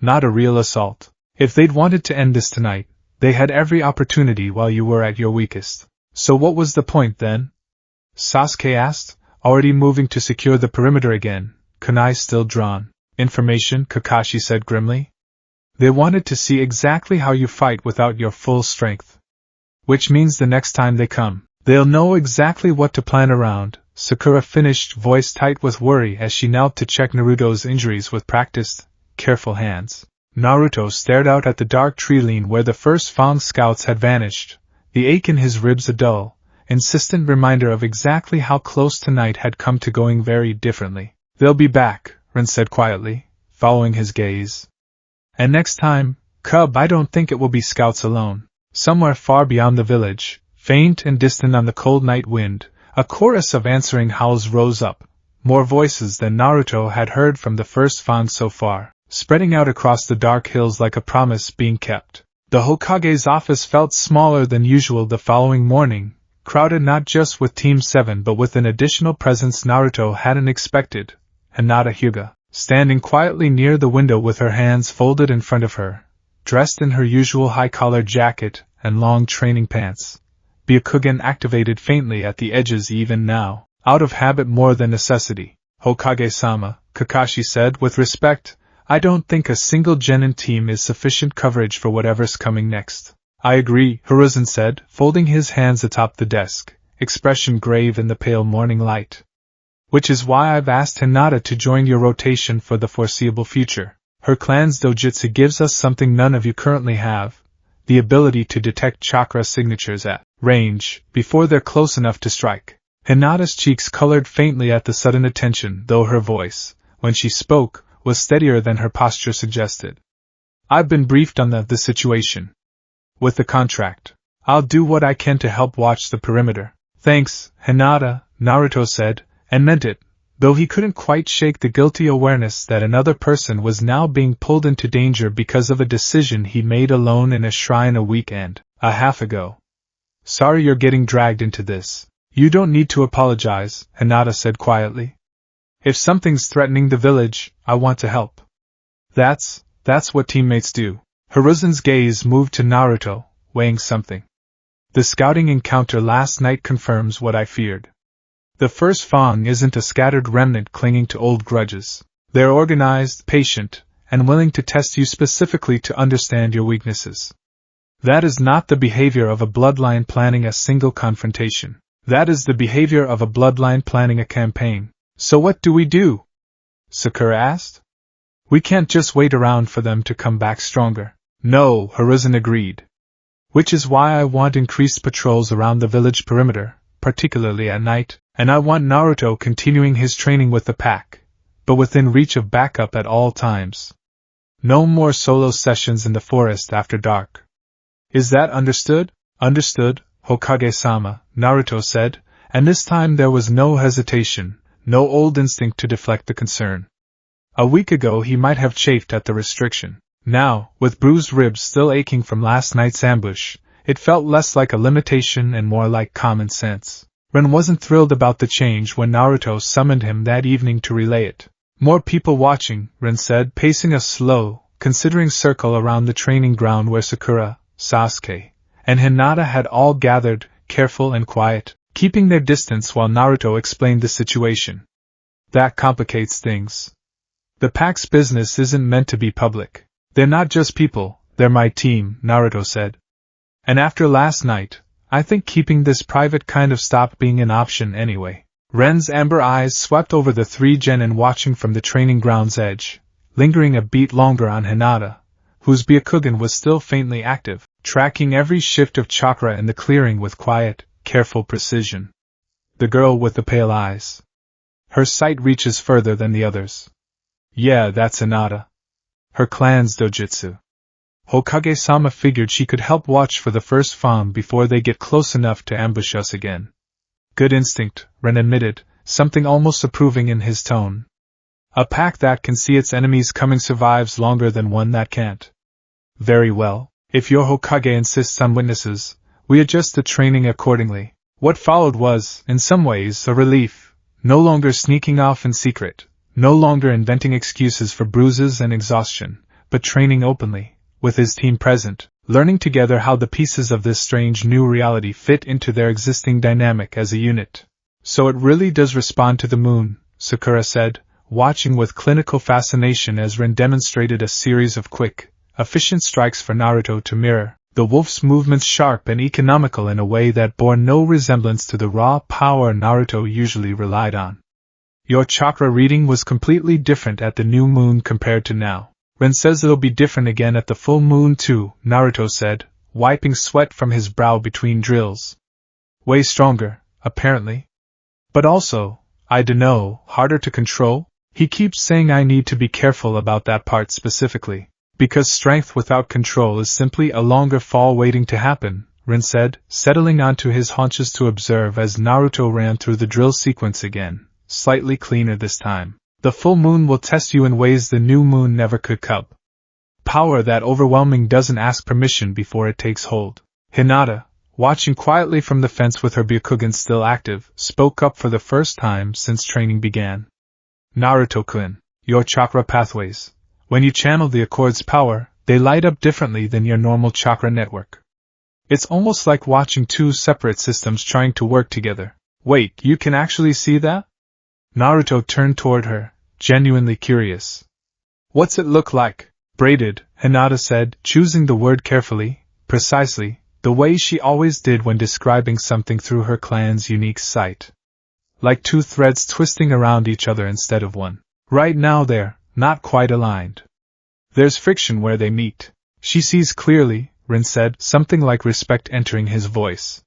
Not a real assault. If they'd wanted to end this tonight, they had every opportunity while you were at your weakest. So what was the point then? Sasuke asked, already moving to secure the perimeter again, kunai still drawn. Information, Kakashi said grimly. They wanted to see exactly how you fight without your full strength. Which means the next time they come, they'll know exactly what to plan around, Sakura finished, voice tight with worry as she knelt to check Naruto's injuries with practiced, careful hands. Naruto stared out at the dark tree line where the First Fang scouts had vanished, the ache in his ribs a dull, insistent reminder of exactly how close tonight had come to going very differently. They'll be back, Ren said quietly, following his gaze. And next time, cub, I don't think it will be scouts alone. Somewhere far beyond the village, faint and distant on the cold night wind, a chorus of answering howls rose up, more voices than Naruto had heard from the First Fang so far, spreading out across the dark hills like a promise being kept. The Hokage's office felt smaller than usual the following morning, crowded not just with Team 7 but with an additional presence Naruto hadn't expected, Hinata Hyuga, standing quietly near the window with her hands folded in front of her, dressed in her usual high-collar jacket and long training pants. Byakugan activated faintly at the edges even now, out of habit more than necessity. Hokage-sama, Kakashi said with respect, I don't think a single genin team is sufficient coverage for whatever's coming next. I agree, Hiruzen said, folding his hands atop the desk, expression grave in the pale morning light. Which is why I've asked Hinata to join your rotation for the foreseeable future. Her clan's dojutsu gives us something none of you currently have, the ability to detect chakra signatures at range, before they're close enough to strike. Hinata's cheeks colored faintly at the sudden attention, though her voice, when she spoke, was steadier than her posture suggested. I've been briefed on the situation. With the contract, I'll do what I can to help watch the perimeter. Thanks, Hinata, Naruto said, and meant it, though he couldn't quite shake the guilty awareness that another person was now being pulled into danger because of a decision he made alone in a shrine a week and a half ago. Sorry you're getting dragged into this. You don't need to apologize, Hinata said quietly. If something's threatening the village, I want to help. That's what teammates do. Hiruzen's gaze moved to Naruto, weighing something. The scouting encounter last night confirms what I feared. The First Fang isn't a scattered remnant clinging to old grudges. They're organized, patient, and willing to test you specifically to understand your weaknesses. That is not the behavior of a bloodline planning a single confrontation. That is the behavior of a bloodline planning a campaign. So what do we do? Sakura asked. We can't just wait around for them to come back stronger. No, Hiruzen agreed. Which is why I want increased patrols around the village perimeter, particularly at night, and I want Naruto continuing his training with the pack, but within reach of backup at all times. No more solo sessions in the forest after dark. Is that understood? Understood, Hokage-sama, Naruto said, and this time there was no hesitation, no old instinct to deflect the concern. A week ago he might have chafed at the restriction. Now, with bruised ribs still aching from last night's ambush, it felt less like a limitation and more like common sense. Ren wasn't thrilled about the change when Naruto summoned him that evening to relay it. More people watching, Ren said, pacing a slow, considering circle around the training ground where Sakura, Sasuke, and Hinata had all gathered, careful and quiet, keeping their distance while Naruto explained the situation. That complicates things. The pack's business isn't meant to be public. They're not just people, they're my team, Naruto said. And after last night, I think keeping this private kind of stopped being an option anyway. Ren's amber eyes swept over the three genin watching from the training ground's edge, lingering a beat longer on Hinata, whose Byakugan was still faintly active, tracking every shift of chakra in the clearing with quiet, careful precision. The girl with the pale eyes. Her sight reaches further than the others. Yeah, that's Hinata. Her clan's dojutsu. Hokage-sama figured she could help watch for the first Fang before they get close enough to ambush us again. Good instinct, Ren admitted, something almost approving in his tone. A pack that can see its enemies coming survives longer than one that can't. Very well, if your Hokage insists on witnesses, we adjust the training accordingly. What followed was, in some ways, a relief. No longer sneaking off in secret. No longer inventing excuses for bruises and exhaustion, but training openly, with his team present, learning together how the pieces of this strange new reality fit into their existing dynamic as a unit. So it really does respond to the moon, Sakura said, watching with clinical fascination as Ren demonstrated a series of quick, efficient strikes for Naruto to mirror, the wolf's movements sharp and economical in a way that bore no resemblance to the raw power Naruto usually relied on. Your chakra reading was completely different at the new moon compared to now. Ren says it'll be different again at the full moon too, Naruto said, wiping sweat from his brow between drills. Way stronger, apparently. But also, I dunno, harder to control? He keeps saying I need to be careful about that part specifically. Because strength without control is simply a longer fall waiting to happen, Ren said, settling onto his haunches to observe as Naruto ran through the drill sequence again. Slightly cleaner this time. The full moon will test you in ways the new moon never could cub. Power that overwhelming doesn't ask permission before it takes hold. Hinata, watching quietly from the fence with her Byakugan still active, spoke up for the first time since training began. Naruto-kun, your chakra pathways. When you channel the Accord's power, they light up differently than your normal chakra network. It's almost like watching two separate systems trying to work together. Wait, you can actually see that? Naruto turned toward her, genuinely curious. What's it look like? Braided, Hinata said, choosing the word carefully, precisely, the way she always did when describing something through her clan's unique sight. Like two threads twisting around each other instead of one. Right now they're not quite aligned. There's friction where they meet. She sees clearly, Rin said, something like respect entering his voice.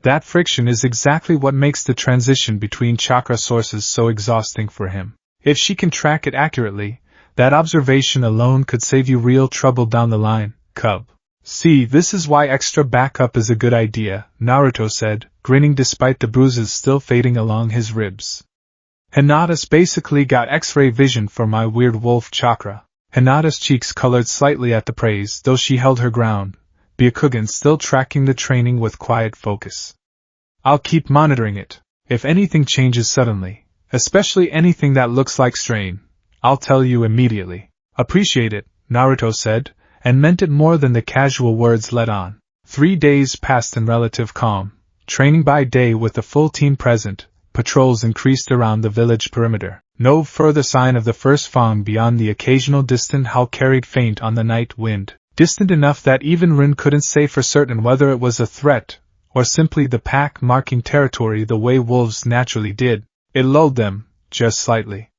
That friction is exactly what makes the transition between chakra sources so exhausting for him. If she can track it accurately, that observation alone could save you real trouble down the line, cub. See, this is why extra backup is a good idea, Naruto said, grinning despite the bruises still fading along his ribs. Hinata's basically got X-ray vision for my weird wolf chakra. Hinata's cheeks colored slightly at the praise, though she held her ground. Byakugan still tracking the training with quiet focus. I'll keep monitoring it. If anything changes suddenly, especially anything that looks like strain, I'll tell you immediately. Appreciate it, Naruto said, and meant it more than the casual words let on. 3 days passed in relative calm, training by day with the full team present, patrols increased around the village perimeter. No further sign of the first Fang beyond the occasional distant howl carried faint on the night wind. Distant enough that even Rin couldn't say for certain whether it was a threat, or simply the pack marking territory the way wolves naturally did. It lulled them, just slightly.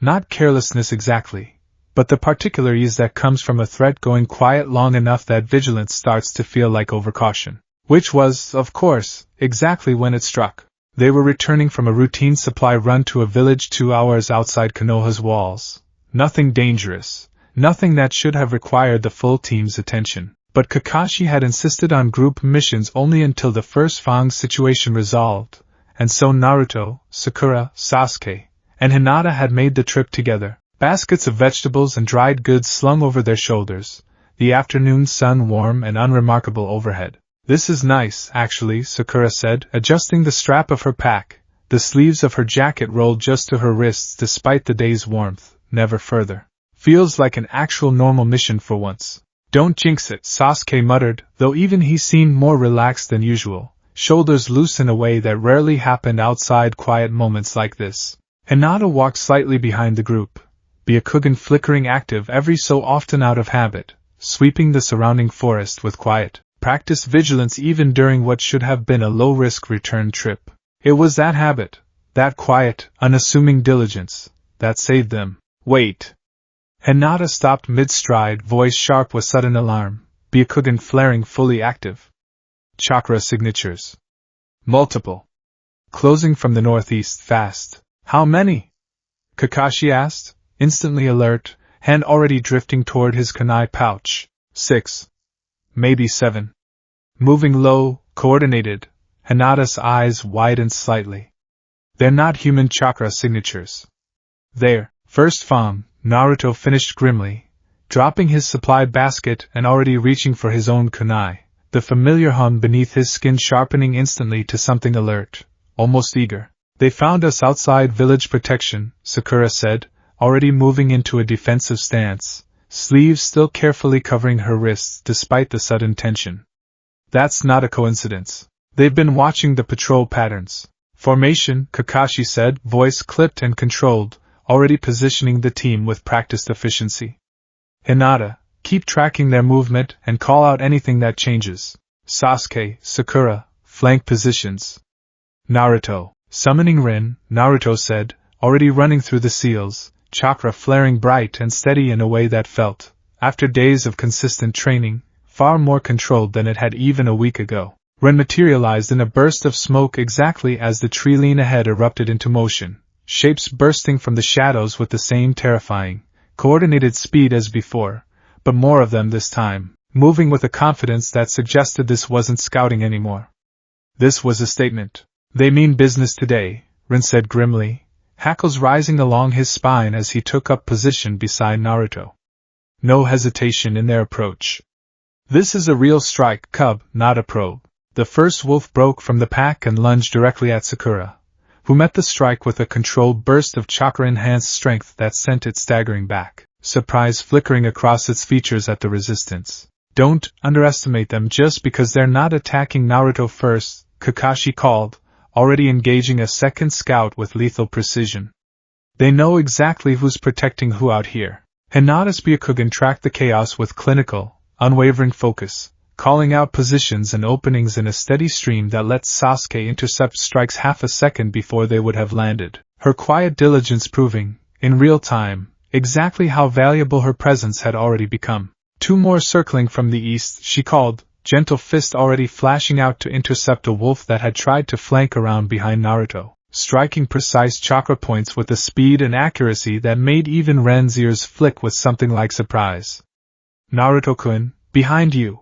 Not carelessness exactly, but the particular ease that comes from a threat going quiet long enough that vigilance starts to feel like overcaution. Which was, of course, exactly when it struck. They were returning from a routine supply run to a village 2 hours outside Konoha's walls. Nothing dangerous, nothing that should have required the full team's attention. But Kakashi had insisted on group missions only until the First Fang situation resolved, and so Naruto, Sakura, Sasuke, and Hinata had made the trip together, baskets of vegetables and dried goods slung over their shoulders, the afternoon sun warm and unremarkable overhead. "This is nice, actually," Sakura said, adjusting the strap of her pack. The sleeves of her jacket rolled just to her wrists despite the day's warmth, never further. "Feels like an actual normal mission for once." "Don't jinx it," Sasuke muttered, though even he seemed more relaxed than usual, shoulders loose in a way that rarely happened outside quiet moments like this. Hinata walked slightly behind the group, Byakugan flickering active every so often out of habit, sweeping the surrounding forest with quiet, practiced vigilance even during what should have been a low-risk return trip. It was that habit, that quiet, unassuming diligence, that saved them. "Wait!" Hinata stopped mid-stride, voice sharp with sudden alarm, Byakugan flaring fully active. "Chakra signatures. Multiple. Closing from the northeast fast." "How many?" Kakashi asked, instantly alert, hand already drifting toward his kunai pouch. 6. Maybe 7. Moving low, coordinated, Hinata's eyes widened slightly. "They're not human chakra signatures. They're First Fang," Naruto finished grimly, dropping his supply basket and already reaching for his own kunai, the familiar hum beneath his skin sharpening instantly to something alert, almost eager. "They found us outside village protection," Sakura said, already moving into a defensive stance, sleeves still carefully covering her wrists despite the sudden tension. "That's not a coincidence. They've been watching the patrol patterns." "Formation," Kakashi said, voice clipped and controlled, already positioning the team with practiced efficiency. "Hinata, keep tracking their movement and call out anything that changes." "Sasuke, Sakura, flank positions." "Naruto, summoning Rin," Naruto said, already running through the seals, chakra flaring bright and steady in a way that felt, after days of consistent training, far more controlled than it had even a week ago. Rin materialized in a burst of smoke exactly as the tree line ahead erupted into motion, shapes bursting from the shadows with the same terrifying, coordinated speed as before, but more of them this time, moving with a confidence that suggested this wasn't scouting anymore. This was a statement. "They mean business today," Rin said grimly, hackles rising along his spine as he took up position beside Naruto. No hesitation in their approach. "This is a real strike, cub, not a probe." The first wolf broke from the pack and lunged directly at Sakura, who met the strike with a controlled burst of chakra-enhanced strength that sent it staggering back, surprise flickering across its features at the resistance. "Don't underestimate them just because they're not attacking Naruto first," Kakashi called, already engaging a second scout with lethal precision. "They know exactly who's protecting who out here." Hinata's Byakugan tracked the chaos with clinical, unwavering focus, calling out positions and openings in a steady stream that let Sasuke intercept strikes half a second before they would have landed, her quiet diligence proving, in real time, exactly how valuable her presence had already become. "Two more circling from the east," she called, gentle fist already flashing out to intercept a wolf that had tried to flank around behind Naruto, striking precise chakra points with a speed and accuracy that made even Ren's ears flick with something like surprise. "Naruto-kun, behind you!"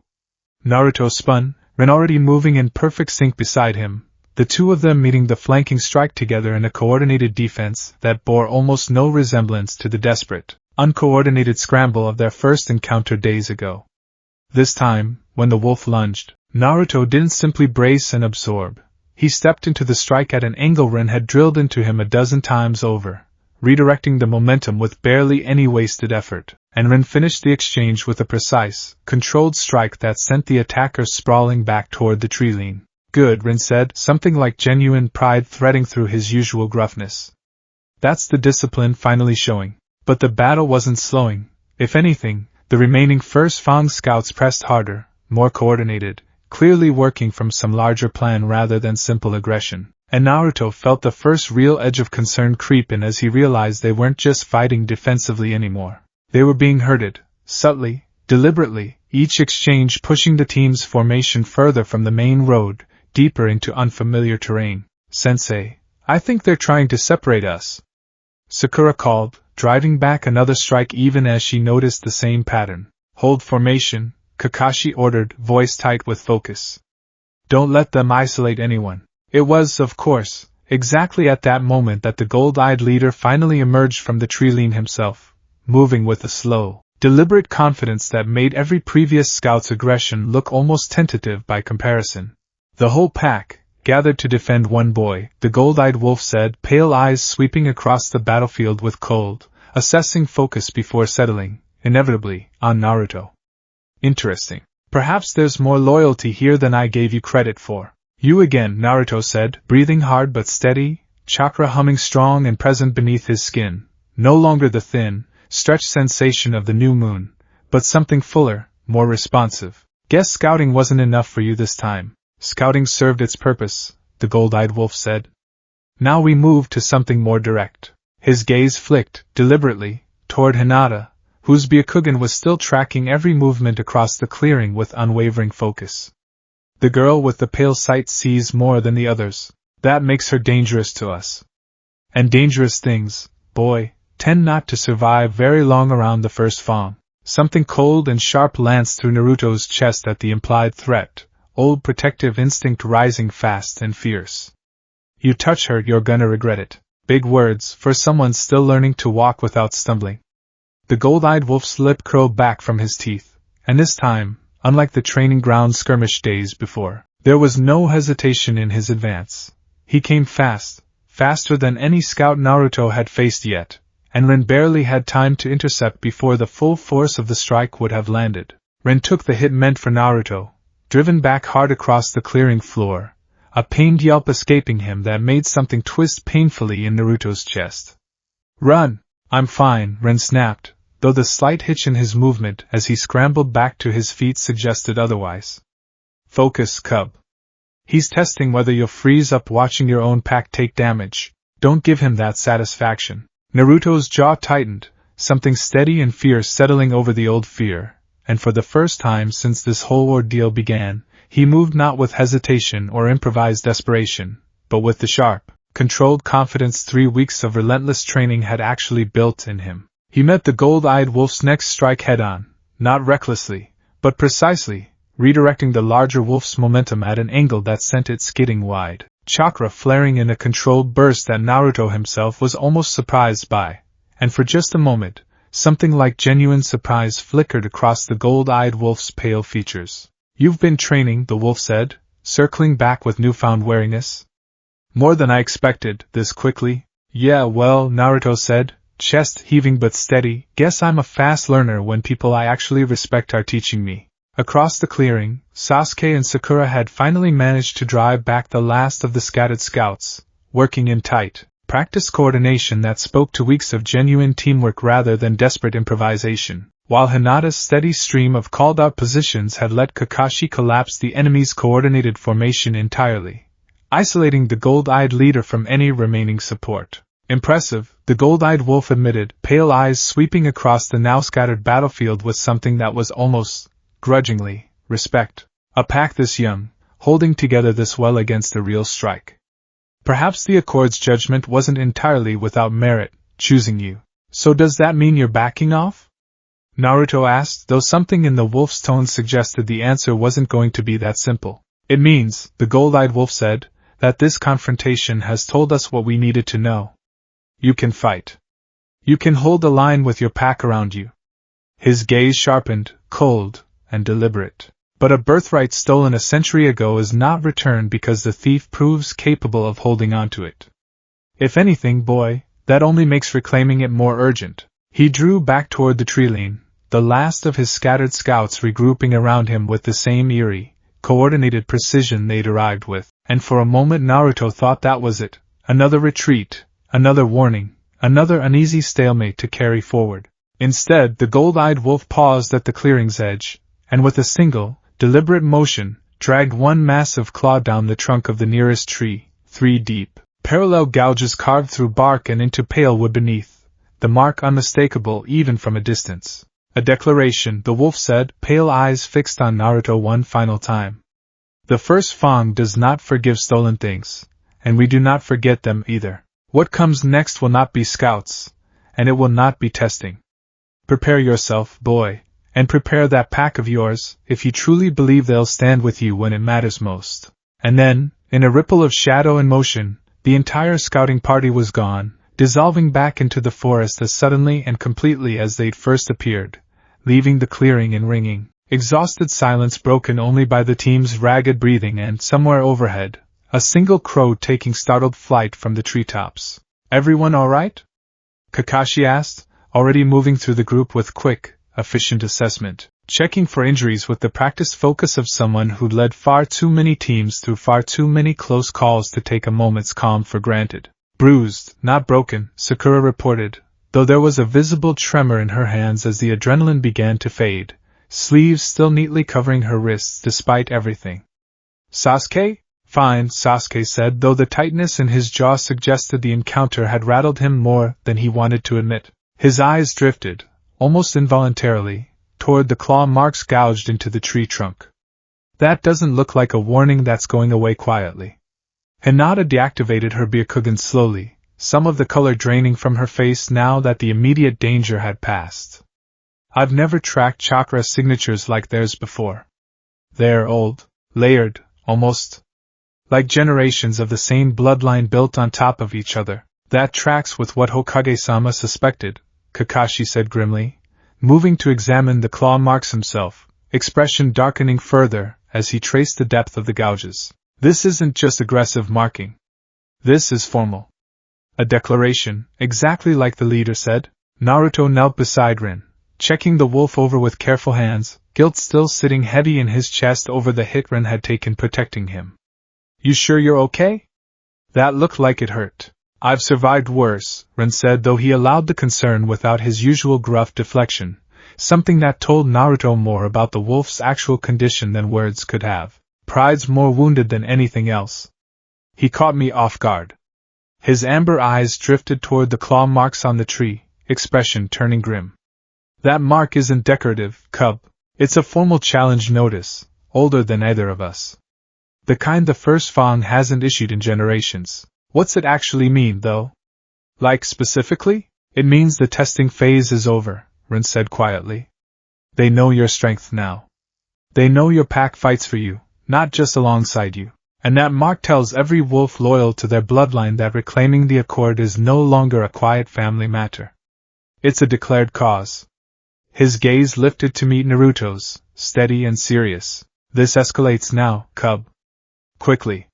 Naruto spun, Ren already moving in perfect sync beside him, the two of them meeting the flanking strike together in a coordinated defense that bore almost no resemblance to the desperate, uncoordinated scramble of their first encounter days ago. This time, when the wolf lunged, Naruto didn't simply brace and absorb. He stepped into the strike at an angle Ren had drilled into him a dozen times over, redirecting the momentum with barely any wasted effort, and Ren finished the exchange with a precise, controlled strike that sent the attacker sprawling back toward the tree line. "Good," Ren said, something like genuine pride threading through his usual gruffness. "That's the discipline finally showing." But the battle wasn't slowing. If anything, the remaining First Fang scouts pressed harder, more coordinated, clearly working from some larger plan rather than simple aggression, and Naruto felt the first real edge of concern creep in as he realized they weren't just fighting defensively anymore. They were being herded, subtly, deliberately, each exchange pushing the team's formation further from the main road, deeper into unfamiliar terrain. Sensei, I think they're trying to separate us, Sakura called, driving back another strike even as she noticed the same pattern. Hold formation, Kakashi ordered, voice tight with focus. Don't let them isolate anyone. It was, of course, exactly at that moment that the gold-eyed leader finally emerged from the tree-lean himself, moving with a slow, deliberate confidence that made every previous scout's aggression look almost tentative by comparison. The whole pack, gathered to defend one boy, the gold-eyed wolf said, pale eyes sweeping across the battlefield with cold, assessing focus before settling, inevitably, on Naruto. Interesting. Perhaps there's more loyalty here than I gave you credit for. You again, Naruto said, breathing hard but steady, chakra humming strong and present beneath his skin, no longer the thin, stretched sensation of the new moon, but something fuller, more responsive. Guess scouting wasn't enough for you this time. Scouting served its purpose, the gold-eyed wolf said. Now we move to something more direct. His gaze flicked, deliberately, toward Hinata, whose Byakugan was still tracking every movement across the clearing with unwavering focus. The girl with the pale sight sees more than the others. That makes her dangerous to us. And dangerous things, boy, tend not to survive very long around the First Fang. Something cold and sharp lanced through Naruto's chest at the implied threat, old protective instinct rising fast and fierce. You touch her, you're gonna regret it. Big words for someone still learning to walk without stumbling. The gold-eyed wolf's lip curled back from his teeth, and this time, unlike the training ground skirmish days before, there was no hesitation in his advance. He came fast, faster than any scout Naruto had faced yet, and Rin barely had time to intercept before the full force of the strike would have landed. Rin took the hit meant for Naruto, driven back hard across the clearing floor, a pained yelp escaping him that made something twist painfully in Naruto's chest. Run! I'm fine, Rin snapped, though the slight hitch in his movement as he scrambled back to his feet suggested otherwise. Focus, cub. He's testing whether you'll freeze up watching your own pack take damage. Don't give him that satisfaction. Naruto's jaw tightened, something steady and fierce settling over the old fear, and for the first time since this whole ordeal began, he moved not with hesitation or improvised desperation, but with the sharp, controlled confidence 3 weeks of relentless training had actually built in him. He met the gold-eyed wolf's next strike head-on, not recklessly, but precisely, redirecting the larger wolf's momentum at an angle that sent it skidding wide, chakra flaring in a controlled burst that Naruto himself was almost surprised by, and for just a moment, something like genuine surprise flickered across the gold-eyed wolf's pale features. You've been training, the wolf said, circling back with newfound wariness. More than I expected, this quickly. Yeah, well, Naruto said, chest heaving but steady, guess I'm a fast learner when people I actually respect are teaching me. Across the clearing, Sasuke and Sakura had finally managed to drive back the last of the scattered scouts, working in tight, practiced coordination that spoke to weeks of genuine teamwork rather than desperate improvisation, while Hinata's steady stream of called-out positions had let Kakashi collapse the enemy's coordinated formation entirely, isolating the gold-eyed leader from any remaining support. Impressive, the gold-eyed wolf admitted, pale eyes sweeping across the now scattered battlefield with something that was almost, grudgingly, respect. A pack this young, holding together this well against a real strike. Perhaps the Accord's judgment wasn't entirely without merit, choosing you. So does that mean you're backing off? Naruto asked, though something in the wolf's tone suggested the answer wasn't going to be that simple. It means, the gold-eyed wolf said, that this confrontation has told us what we needed to know. You can fight. You can hold the line with your pack around you. His gaze sharpened, cold, and deliberate. But a birthright stolen a century ago is not returned because the thief proves capable of holding on to it. If anything, boy, that only makes reclaiming it more urgent. He drew back toward the tree-line, the last of his scattered scouts regrouping around him with the same eerie, coordinated precision they'd arrived with, and for a moment Naruto thought that was it, another retreat, another warning, another uneasy stalemate to carry forward. Instead, the gold-eyed wolf paused at the clearing's edge, and with a single, deliberate motion, dragged one massive claw down the trunk of the nearest tree, 3 deep. Parallel gouges carved through bark and into pale wood beneath, the mark unmistakable even from a distance. A declaration, the wolf said, pale eyes fixed on Naruto one final time. The First Fang does not forgive stolen things, and we do not forget them either. What comes next will not be scouts, and it will not be testing. Prepare yourself, boy, and prepare that pack of yours, if you truly believe they'll stand with you when it matters most. And then, in a ripple of shadow and motion, the entire scouting party was gone, dissolving back into the forest as suddenly and completely as they'd first appeared, leaving the clearing in ringing, exhausted silence broken only by the team's ragged breathing and, somewhere overhead, a single crow taking startled flight from the treetops. Everyone all right? Kakashi asked, already moving through the group with quick, efficient assessment, checking for injuries with the practiced focus of someone who'd led far too many teams through far too many close calls to take a moment's calm for granted. Bruised, not broken, Sakura reported, though there was a visible tremor in her hands as the adrenaline began to fade, sleeves still neatly covering her wrists despite everything. Sasuke? Fine, Sasuke said, though the tightness in his jaw suggested the encounter had rattled him more than he wanted to admit. His eyes drifted, almost involuntarily, toward the claw marks gouged into the tree trunk. That doesn't look like a warning that's going away quietly. Hinata deactivated her Byakugan slowly, some of the color draining from her face now that the immediate danger had passed. I've never tracked chakra signatures like theirs before. They're old, layered, almost like generations of the same bloodline built on top of each other. That tracks with what Hokage-sama suspected, Kakashi said grimly, moving to examine the claw marks himself, expression darkening further as he traced the depth of the gouges. This isn't just aggressive marking. This is formal. A declaration, exactly like the leader said. Naruto knelt beside Rin, checking the wolf over with careful hands, guilt still sitting heavy in his chest over the hit Rin had taken protecting him. You sure you're okay? That looked like it hurt. I've survived worse, Rin said, though he allowed the concern without his usual gruff deflection, something that told Naruto more about the wolf's actual condition than words could have. Pride's more wounded than anything else. He caught me off guard. His amber eyes drifted toward the claw marks on the tree, expression turning grim. That mark isn't decorative, cub. It's a formal challenge notice, older than either of us. The kind the First Fang hasn't issued in generations. What's it actually mean, though? Like, specifically? It means the testing phase is over, Rin said quietly. They know your strength now. They know your pack fights for you, not just alongside you. And that mark tells every wolf loyal to their bloodline that reclaiming the Accord is no longer a quiet family matter. It's a declared cause. His gaze lifted to meet Naruto's, steady and serious. This escalates now, cub. Quickly.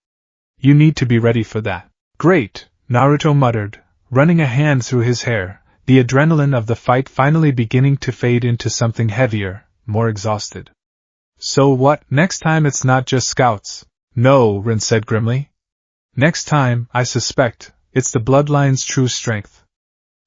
You need to be ready for that. Great, Naruto muttered, running a hand through his hair, the adrenaline of the fight finally beginning to fade into something heavier, more exhausted. So what, next time it's not just scouts? No, Rin said grimly. Next time, I suspect, it's the bloodline's true strength.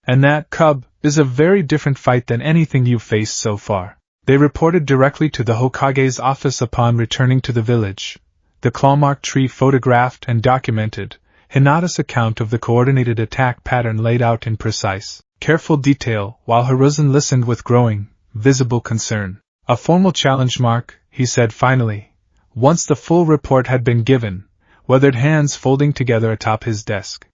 And that, cub, is a very different fight than anything you've faced so far. They reported directly to the Hokage's office upon returning to the village. The clawmark tree photographed and documented, Hinata's account of the coordinated attack pattern laid out in precise, careful detail, while Hiruzen listened with growing, visible concern. A formal challenge mark, he said finally, once the full report had been given, weathered hands folding together atop his desk.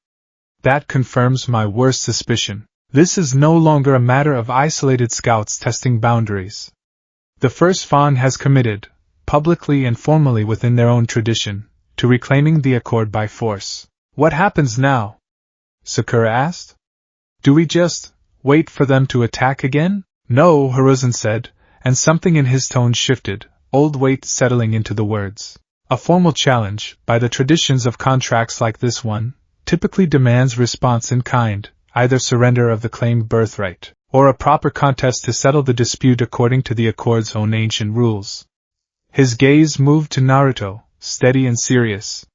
That confirms my worst suspicion. This is no longer a matter of isolated scouts testing boundaries. The First Fang has committed, publicly and formally within their own tradition, to reclaiming the Accord by force. What happens now? Sakura asked. Do we just wait for them to attack again? No, Hiruzen said, and something in his tone shifted, old weight settling into the words. A formal challenge, by the traditions of contracts like this one, typically demands response in kind, either surrender of the claimed birthright, or a proper contest to settle the dispute according to the Accord's own ancient rules. His gaze moved to Naruto, steady and serious.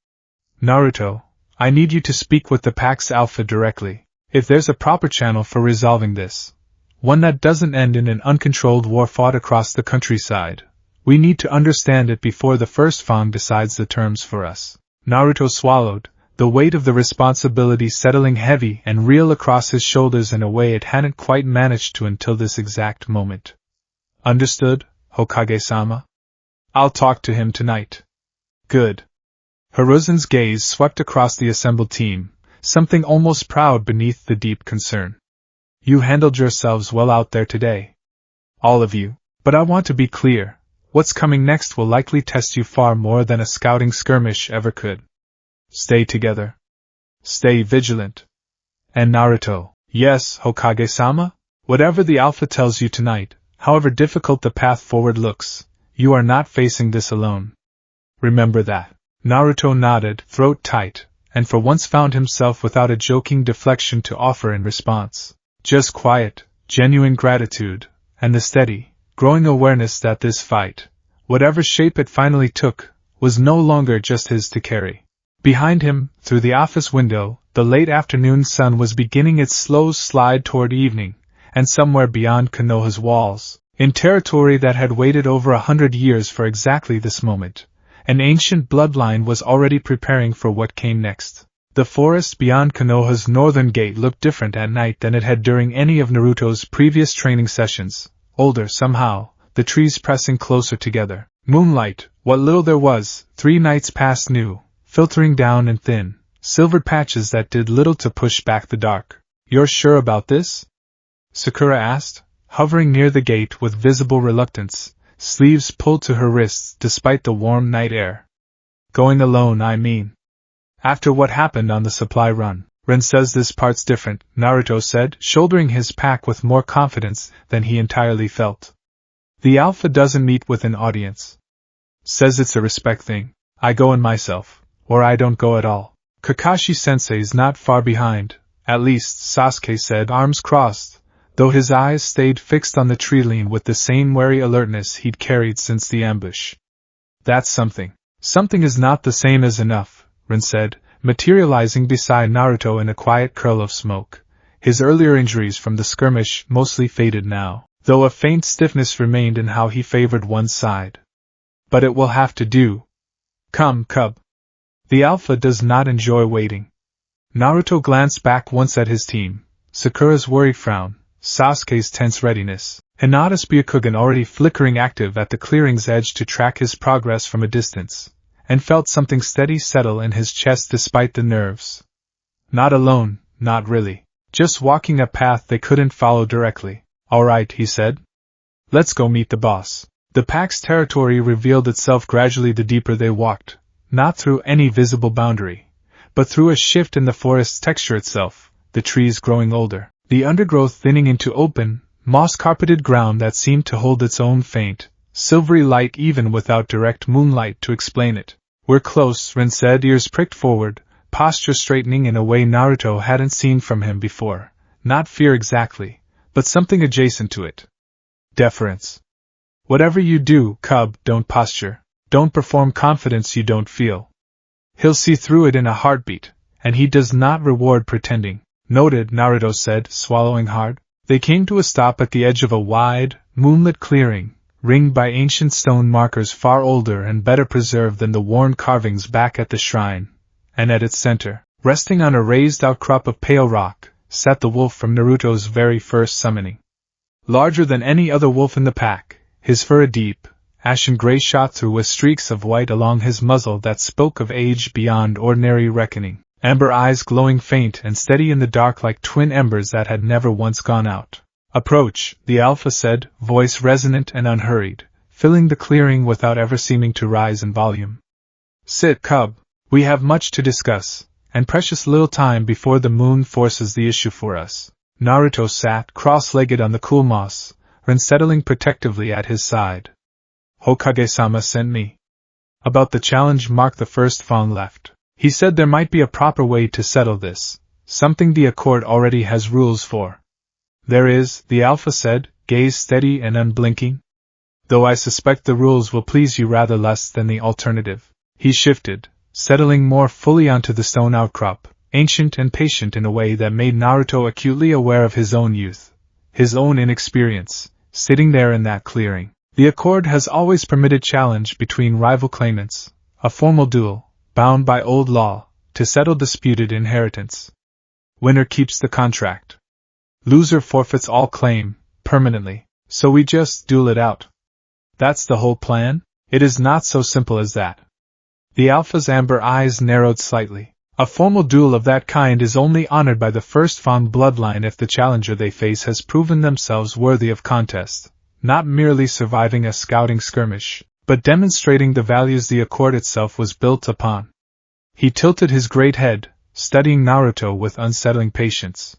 Naruto, I need you to speak with the Pact's Alpha directly. If there's a proper channel for resolving this, one that doesn't end in an uncontrolled war fought across the countryside, we need to understand it before the First Fang decides the terms for us. Naruto swallowed, the weight of the responsibility settling heavy and real across his shoulders in a way it hadn't quite managed to until this exact moment. Understood, Hokage-sama? I'll talk to him tonight. Good. Hiruzen's gaze swept across the assembled team, something almost proud beneath the deep concern. You handled yourselves well out there today. All of you. But I want to be clear, what's coming next will likely test you far more than a scouting skirmish ever could. Stay together. Stay vigilant. And Naruto. Yes, Hokage-sama? Whatever the Alpha tells you tonight, however difficult the path forward looks, you are not facing this alone. Remember that. Naruto nodded, throat tight, and for once found himself without a joking deflection to offer in response. Just quiet, genuine gratitude, and the steady, growing awareness that this fight, whatever shape it finally took, was no longer just his to carry. Behind him, through the office window, the late afternoon sun was beginning its slow slide toward evening, and somewhere beyond Konoha's walls, in territory that had waited over 100 years for exactly this moment, an ancient bloodline was already preparing for what came next. The forest beyond Konoha's northern gate looked different at night than it had during any of Naruto's previous training sessions, older somehow, the trees pressing closer together. Moonlight, what little there was, 3 nights past new, filtering down in thin, silvered patches that did little to push back the dark. You're sure about this? Sakura asked, hovering near the gate with visible reluctance, sleeves pulled to her wrists despite the warm night air. Going alone, I mean. After what happened on the supply run, Ren says this part's different, Naruto said, shouldering his pack with more confidence than he entirely felt. The Alpha doesn't meet with an audience. Says it's a respect thing. I go in myself. Or I don't go at all. Kakashi-sensei's not far behind, at least, Sasuke said, arms crossed, though his eyes stayed fixed on the tree line with the same wary alertness he'd carried since the ambush. That's something. Something is not the same as enough, Rin said, materializing beside Naruto in a quiet curl of smoke. His earlier injuries from the skirmish mostly faded now, though a faint stiffness remained in how he favored one side. But it will have to do. Come, cub. The Alpha does not enjoy waiting. Naruto glanced back once at his team, Sakura's worried frown, Sasuke's tense readiness, Hinata's Byakugan already flickering active at the clearing's edge to track his progress from a distance, and felt something steady settle in his chest despite the nerves. Not alone, not really. Just walking a path they couldn't follow directly. All right, he said. Let's go meet the boss. The pack's territory revealed itself gradually the deeper they walked. Not through any visible boundary, but through a shift in the forest's texture itself, the trees growing older, the undergrowth thinning into open, moss-carpeted ground that seemed to hold its own faint, silvery light even without direct moonlight to explain it. We're close, Rin said, ears pricked forward, posture straightening in a way Naruto hadn't seen from him before. Not fear exactly, but something adjacent to it. Deference. Whatever you do, cub, don't posture. Don't perform confidence you don't feel. He'll see through it in a heartbeat, and he does not reward pretending. Noted, Naruto said, swallowing hard. They came to a stop at the edge of a wide, moonlit clearing, ringed by ancient stone markers far older and better preserved than the worn carvings back at the shrine, and at its center, resting on a raised outcrop of pale rock, sat the wolf from Naruto's very first summoning. Larger than any other wolf in the pack, his fur a deep, ashen gray shot through with streaks of white along his muzzle that spoke of age beyond ordinary reckoning, amber eyes glowing faint and steady in the dark like twin embers that had never once gone out. Approach, the Alpha said, voice resonant and unhurried, filling the clearing without ever seeming to rise in volume. Sit, cub. We have much to discuss, and precious little time before the moon forces the issue for us. Naruto sat cross-legged on the cool moss, Rin settling protectively at his side. Hokage-sama sent me. About the challenge the First Fang left. He said there might be a proper way to settle this, something the Accord already has rules for. There is, the Alpha said, gaze steady and unblinking. Though I suspect the rules will please you rather less than the alternative. He shifted, settling more fully onto the stone outcrop, ancient and patient in a way that made Naruto acutely aware of his own youth, his own inexperience, sitting there in that clearing. The Accord has always permitted challenge between rival claimants, a formal duel, bound by old law, to settle disputed inheritance. Winner keeps the contract. Loser forfeits all claim, permanently, so we just duel it out. That's the whole plan? It is not so simple as that. The Alpha's amber eyes narrowed slightly. A formal duel of that kind is only honored by the First Fang bloodline if the challenger they face has proven themselves worthy of contest, not merely surviving a scouting skirmish, but demonstrating the values the Accord itself was built upon. He tilted his great head, studying Naruto with unsettling patience.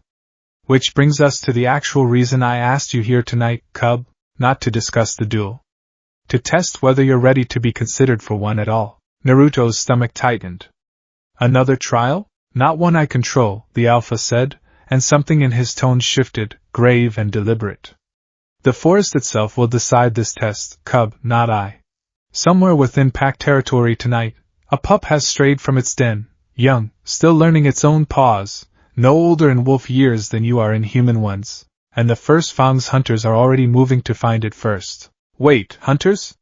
Which brings us to the actual reason I asked you here tonight, Cub, not to discuss the duel. To test whether you're ready to be considered for one at all. Naruto's stomach tightened. Another trial? Not one I control, the Alpha said, and something in his tone shifted, grave and deliberate. The forest itself will decide this test, Cub, not I. Somewhere within pack territory tonight, a pup has strayed from its den, young, still learning its own paws, no older in wolf years than you are in human ones, and the First Fang's hunters are already moving to find it first. Wait, hunters?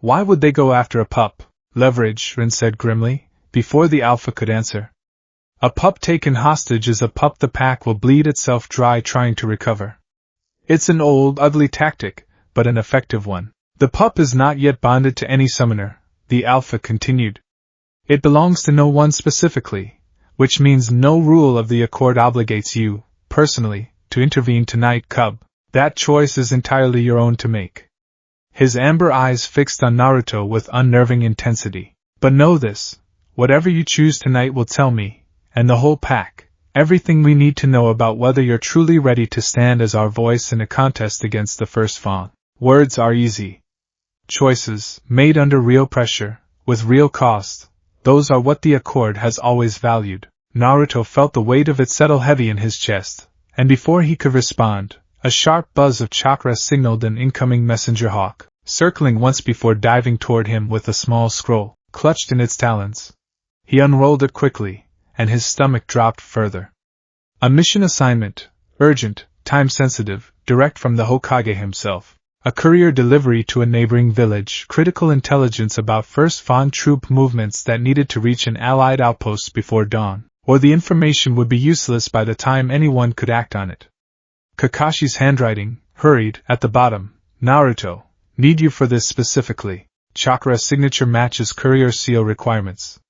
Why would they go after a pup? Leverage, Rin said grimly, before the Alpha could answer. A pup taken hostage is a pup the pack will bleed itself dry trying to recover. It's an old, ugly tactic, but an effective one. The pup is not yet bonded to any summoner, the Alpha continued. It belongs to no one specifically, which means no rule of the Accord obligates you, personally, to intervene tonight, Cub. That choice is entirely your own to make. His amber eyes fixed on Naruto with unnerving intensity. But know this, whatever you choose tonight will tell me, and the whole pack, everything we need to know about whether you're truly ready to stand as our voice in a contest against the First Fang. Words are easy. Choices, made under real pressure, with real cost, those are what the Accord has always valued. Naruto felt the weight of it settle heavy in his chest, and before he could respond, a sharp buzz of chakra signaled an incoming messenger hawk, circling once before diving toward him with a small scroll, clutched in its talons. He unrolled it quickly, and his stomach dropped further. A mission assignment, urgent, time-sensitive, direct from the Hokage himself. A courier delivery to a neighboring village, critical intelligence about First Fang troop movements that needed to reach an allied outpost before dawn, or the information would be useless by the time anyone could act on it. Kakashi's handwriting, hurried, at the bottom. Naruto, need you for this specifically. Chakra signature matches courier seal requirements.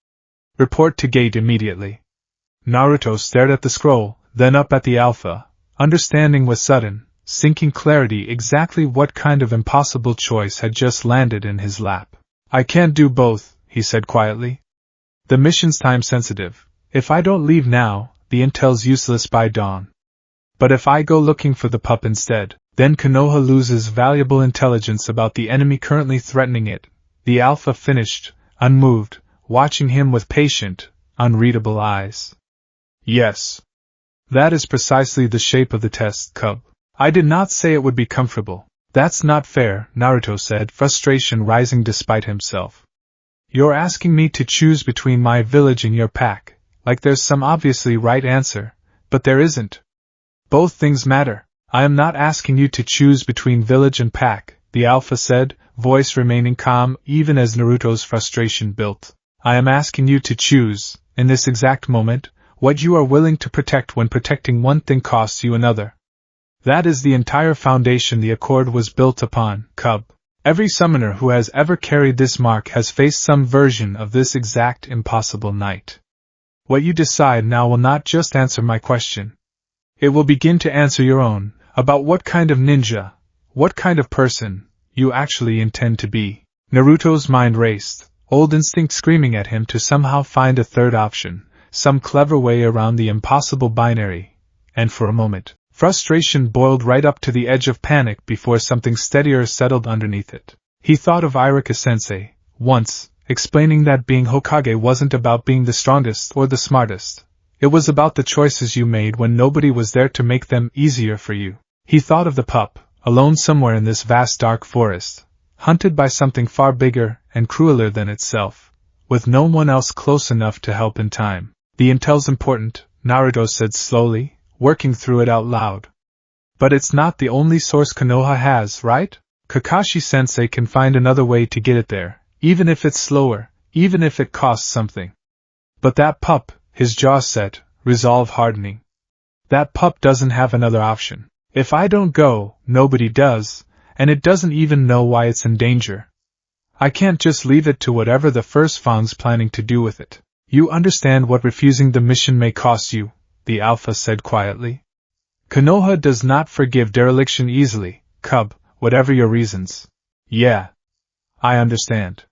Report to gate immediately. Naruto stared at the scroll, then up at the Alpha, understanding with sudden, sinking clarity exactly what kind of impossible choice had just landed in his lap. I can't do both, he said quietly. The mission's time-sensitive. If I don't leave now, the intel's useless by dawn. But if I go looking for the pup instead, then Konoha loses valuable intelligence about the enemy currently threatening it. The Alpha finished, unmoved, watching him with patient, unreadable eyes. Yes. That is precisely the shape of the test, Cub. I did not say it would be comfortable. That's not fair, Naruto said, frustration rising despite himself. You're asking me to choose between my village and your pack, like there's some obviously right answer, but there isn't. Both things matter. I am not asking you to choose between village and pack, the Alpha said, voice remaining calm even as Naruto's frustration built. I am asking you to choose, in this exact moment, what you are willing to protect when protecting one thing costs you another. That is the entire foundation the Accord was built upon, Cub. Every summoner who has ever carried this mark has faced some version of this exact impossible night. What you decide now will not just answer my question. It will begin to answer your own, about what kind of ninja, what kind of person, you actually intend to be. Naruto's mind raced, old instinct screaming at him to somehow find a third option, some clever way around the impossible binary, and for a moment, frustration boiled right up to the edge of panic before something steadier settled underneath it. He thought of Iruka-sensei, once, explaining that being Hokage wasn't about being the strongest or the smartest. It was about the choices you made when nobody was there to make them easier for you. He thought of the pup, alone somewhere in this vast dark forest, hunted by something far bigger and crueler than itself, with no one else close enough to help in time. The intel's important, Naruto said slowly, working through it out loud. But it's not the only source Konoha has, right? Kakashi-sensei can find another way to get it there, even if it's slower, even if it costs something. But that pup, his jaw set, resolve hardening. That pup doesn't have another option. If I don't go, nobody does, and it doesn't even know why it's in danger. I can't just leave it to whatever the First Fang's planning to do with it. You understand what refusing the mission may cost you, the Alpha said quietly. Konoha does not forgive dereliction easily, cub, whatever your reasons. Yeah. I understand.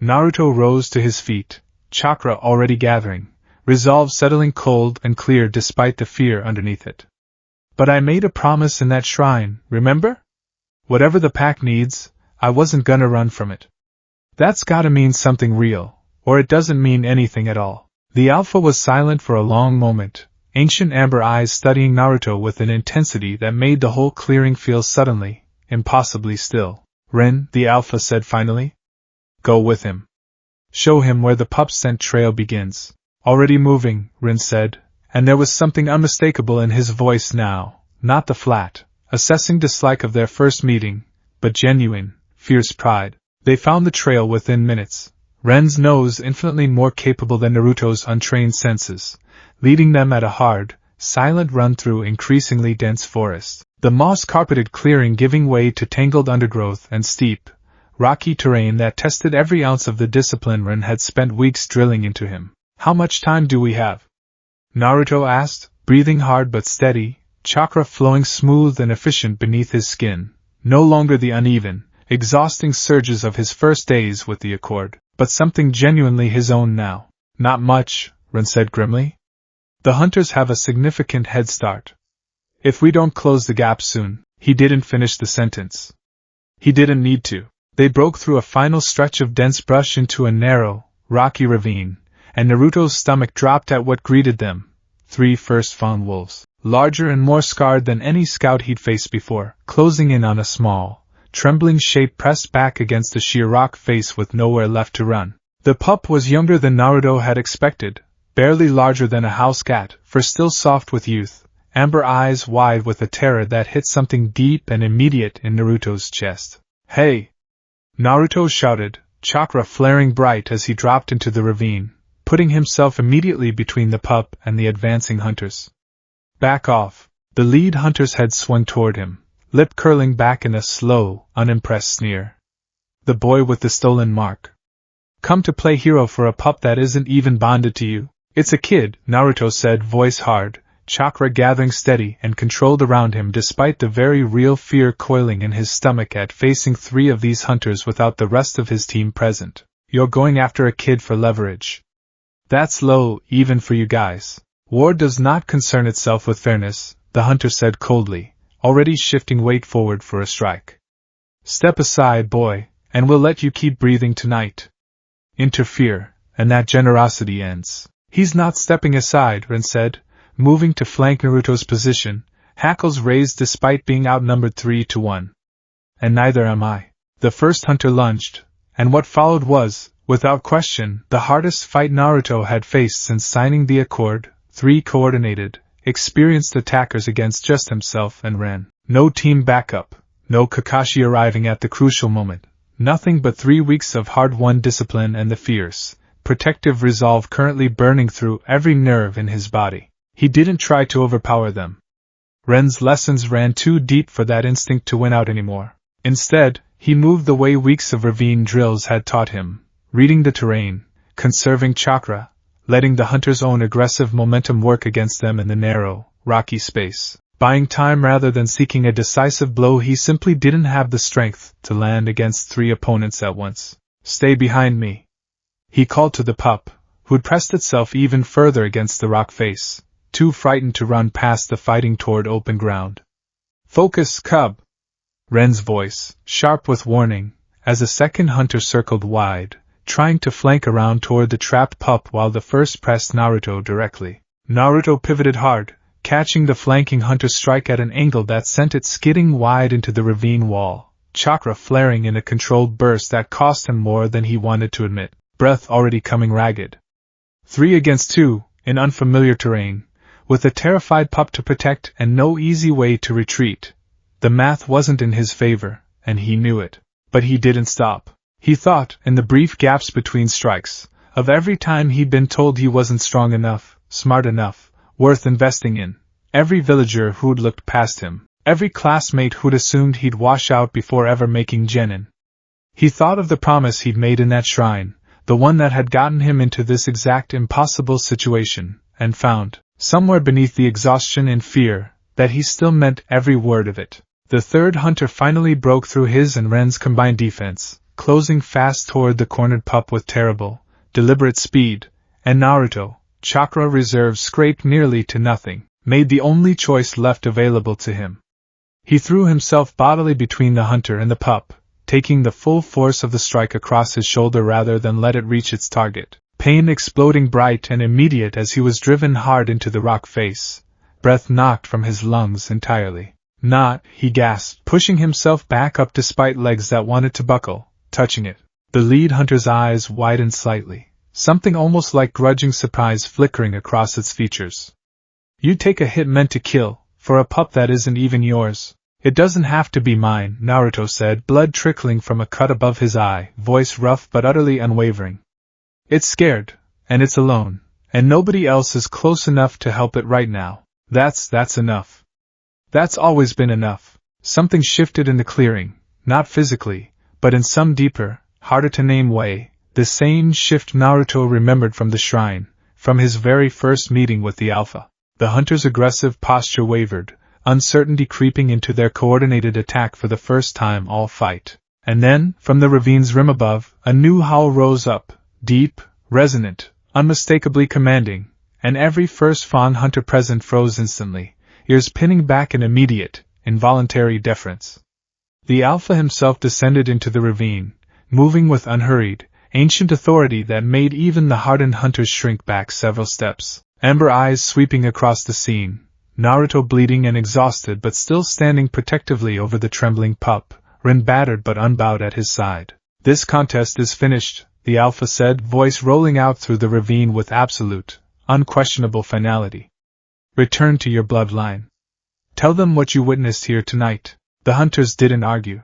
Naruto rose to his feet, chakra already gathering, resolve settling cold and clear despite the fear underneath it. But I made a promise in that shrine, remember? Whatever the pack needs, I wasn't gonna run from it. That's gotta mean something real, or it doesn't mean anything at all. The Alpha was silent for a long moment, ancient amber eyes studying Naruto with an intensity that made the whole clearing feel suddenly, impossibly still. Ren, the Alpha said finally. Go with him. Show him where the pup's scent trail begins. Already moving, Ren said, and there was something unmistakable in his voice now, not the flat, assessing dislike of their first meeting, but genuine, fierce pride. They found the trail within minutes, Ren's nose infinitely more capable than Naruto's untrained senses, leading them at a hard, silent run through increasingly dense forest, the moss-carpeted clearing giving way to tangled undergrowth and steep, rocky terrain that tested every ounce of the discipline Ren had spent weeks drilling into him. How much time do we have? Naruto asked, breathing hard but steady, chakra flowing smooth and efficient beneath his skin, no longer the uneven, exhausting surges of his first days with the Accord, but something genuinely his own now. Not much, Ren said grimly. The hunters have a significant head start. If we don't close the gap soon, he didn't finish the sentence. He didn't need to. They broke through a final stretch of dense brush into a narrow, rocky ravine, and Naruto's stomach dropped at what greeted them. 3 First Fang wolves, larger and more scarred than any scout he'd faced before, closing in on a small, trembling shape pressed back against the sheer rock face with nowhere left to run. The pup was younger than Naruto had expected, barely larger than a house cat, for still soft with youth, amber eyes wide with a terror that hit something deep and immediate in Naruto's chest. Hey! Naruto shouted, chakra flaring bright as he dropped into the ravine, putting himself immediately between the pup and the advancing hunters. Back off! The lead hunter's head swung toward him, lip curling back in a slow, unimpressed sneer. The boy with the stolen mark. Come to play hero for a pup that isn't even bonded to you? It's a kid, Naruto said, voice hard, chakra gathering steady and controlled around him despite the very real fear coiling in his stomach at facing 3 of these hunters without the rest of his team present. You're going after a kid for leverage. That's low, even for you guys. War does not concern itself with fairness, the hunter said coldly, already shifting weight forward for a strike. Step aside, boy, and we'll let you keep breathing tonight. Interfere, and that generosity ends. He's not stepping aside, Ren said, moving to flank Naruto's position, hackles raised despite being outnumbered 3-1. And neither am I. The first hunter lunged, and what followed was, without question, the hardest fight Naruto had faced since signing the Accord. 3 coordinated, experienced attackers against just himself and Ren. No team backup, no Kakashi arriving at the crucial moment, nothing but 3 weeks of hard-won discipline and the fierce, protective resolve currently burning through every nerve in his body. He didn't try to overpower them. Ren's lessons ran too deep for that instinct to win out anymore. Instead, he moved the way weeks of ravine drills had taught him, reading the terrain, conserving chakra, letting the hunter's own aggressive momentum work against them in the narrow, rocky space. Buying time rather than seeking a decisive blow he simply didn't have the strength to land against 3 opponents at once. Stay behind me. He called to the pup, who'd pressed itself even further against the rock face, too frightened to run past the fighting toward open ground. Focus, cub! Ren's voice, sharp with warning, as a second hunter circled wide, trying to flank around toward the trapped pup while the first pressed Naruto directly. Naruto pivoted hard, catching the flanking hunter's strike at an angle that sent it skidding wide into the ravine wall, chakra flaring in a controlled burst that cost him more than he wanted to admit, breath already coming ragged. 3 against 2, in unfamiliar terrain, with a terrified pup to protect and no easy way to retreat. The math wasn't in his favor, and he knew it. But he didn't stop. He thought, in the brief gaps between strikes, of every time he'd been told he wasn't strong enough, smart enough, worth investing in, every villager who'd looked past him, every classmate who'd assumed he'd wash out before ever making genin. He thought of the promise he'd made in that shrine, the one that had gotten him into this exact impossible situation, and found, somewhere beneath the exhaustion and fear, that he still meant every word of it. The third hunter finally broke through his and Ren's combined defense, closing fast toward the cornered pup with terrible, deliberate speed, and Naruto, chakra reserves scraped nearly to nothing, made the only choice left available to him. He threw himself bodily between the hunter and the pup, taking the full force of the strike across his shoulder rather than let it reach its target, pain exploding bright and immediate as he was driven hard into the rock face, breath knocked from his lungs entirely. Not, he gasped, pushing himself back up despite legs that wanted to buckle, touching it. The lead hunter's eyes widened slightly, something almost like grudging surprise flickering across its features. You take a hit meant to kill, for a pup that isn't even yours. It doesn't have to be mine, Naruto said, blood trickling from a cut above his eye, voice rough but utterly unwavering. It's scared, and it's alone, and nobody else is close enough to help it right now. That's enough. That's always been enough. Something shifted in the clearing, not physically, but in some deeper, harder-to-name way, the same shift Naruto remembered from the shrine, from his very first meeting with the Alpha. The hunter's aggressive posture wavered, uncertainty creeping into their coordinated attack for the first time all fight. And then, from the ravine's rim above, a new howl rose up, deep, resonant, unmistakably commanding, and every First Fang hunter present froze instantly, ears pinning back in immediate, involuntary deference. The Alpha himself descended into the ravine, moving with unhurried, ancient authority that made even the hardened hunters shrink back several steps, amber eyes sweeping across the scene, Naruto bleeding and exhausted but still standing protectively over the trembling pup, Rin battered but unbowed at his side. This contest is finished, the Alpha said, voice rolling out through the ravine with absolute, unquestionable finality. Return to your bloodline. Tell them what you witnessed here tonight. The hunters didn't argue.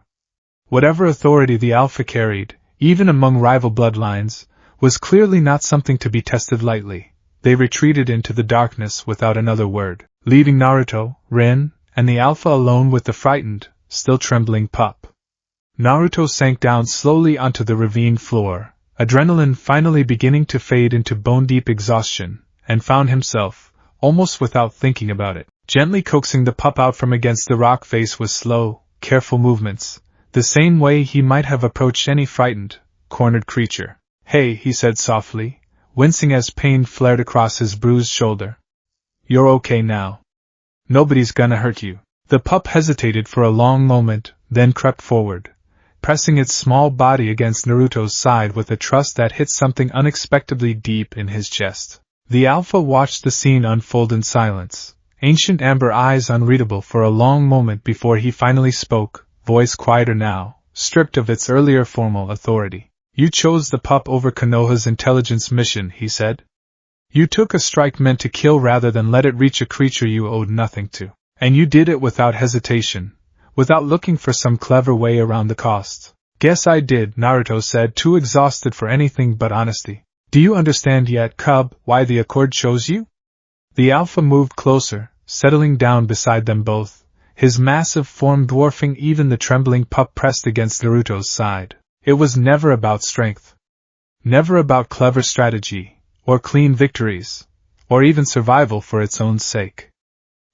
Whatever authority the Alpha carried, even among rival bloodlines, was clearly not something to be tested lightly. They retreated into the darkness without another word, leaving Naruto, Rin, and the Alpha alone with the frightened, still trembling pup. Naruto sank down slowly onto the ravine floor, adrenaline finally beginning to fade into bone-deep exhaustion, and found himself, almost without thinking about it, gently coaxing the pup out from against the rock face with slow, careful movements, the same way he might have approached any frightened, cornered creature. Hey, he said softly, wincing as pain flared across his bruised shoulder. You're okay now. Nobody's gonna hurt you. The pup hesitated for a long moment, then crept forward, pressing its small body against Naruto's side with a trust that hit something unexpectedly deep in his chest. The Alpha watched the scene unfold in silence, ancient amber eyes unreadable for a long moment before he finally spoke, voice quieter now, stripped of its earlier formal authority. You chose the pup over Konoha's intelligence mission, he said. You took a strike meant to kill rather than let it reach a creature you owed nothing to. And you did it without hesitation, without looking for some clever way around the cost. Guess I did, Naruto said, too exhausted for anything but honesty. Do you understand yet, cub, why the Accord chose you? The Alpha moved closer, settling down beside them both, his massive form dwarfing even the trembling pup pressed against Naruto's side. It was never about strength. Never about clever strategy, or clean victories, or even survival for its own sake.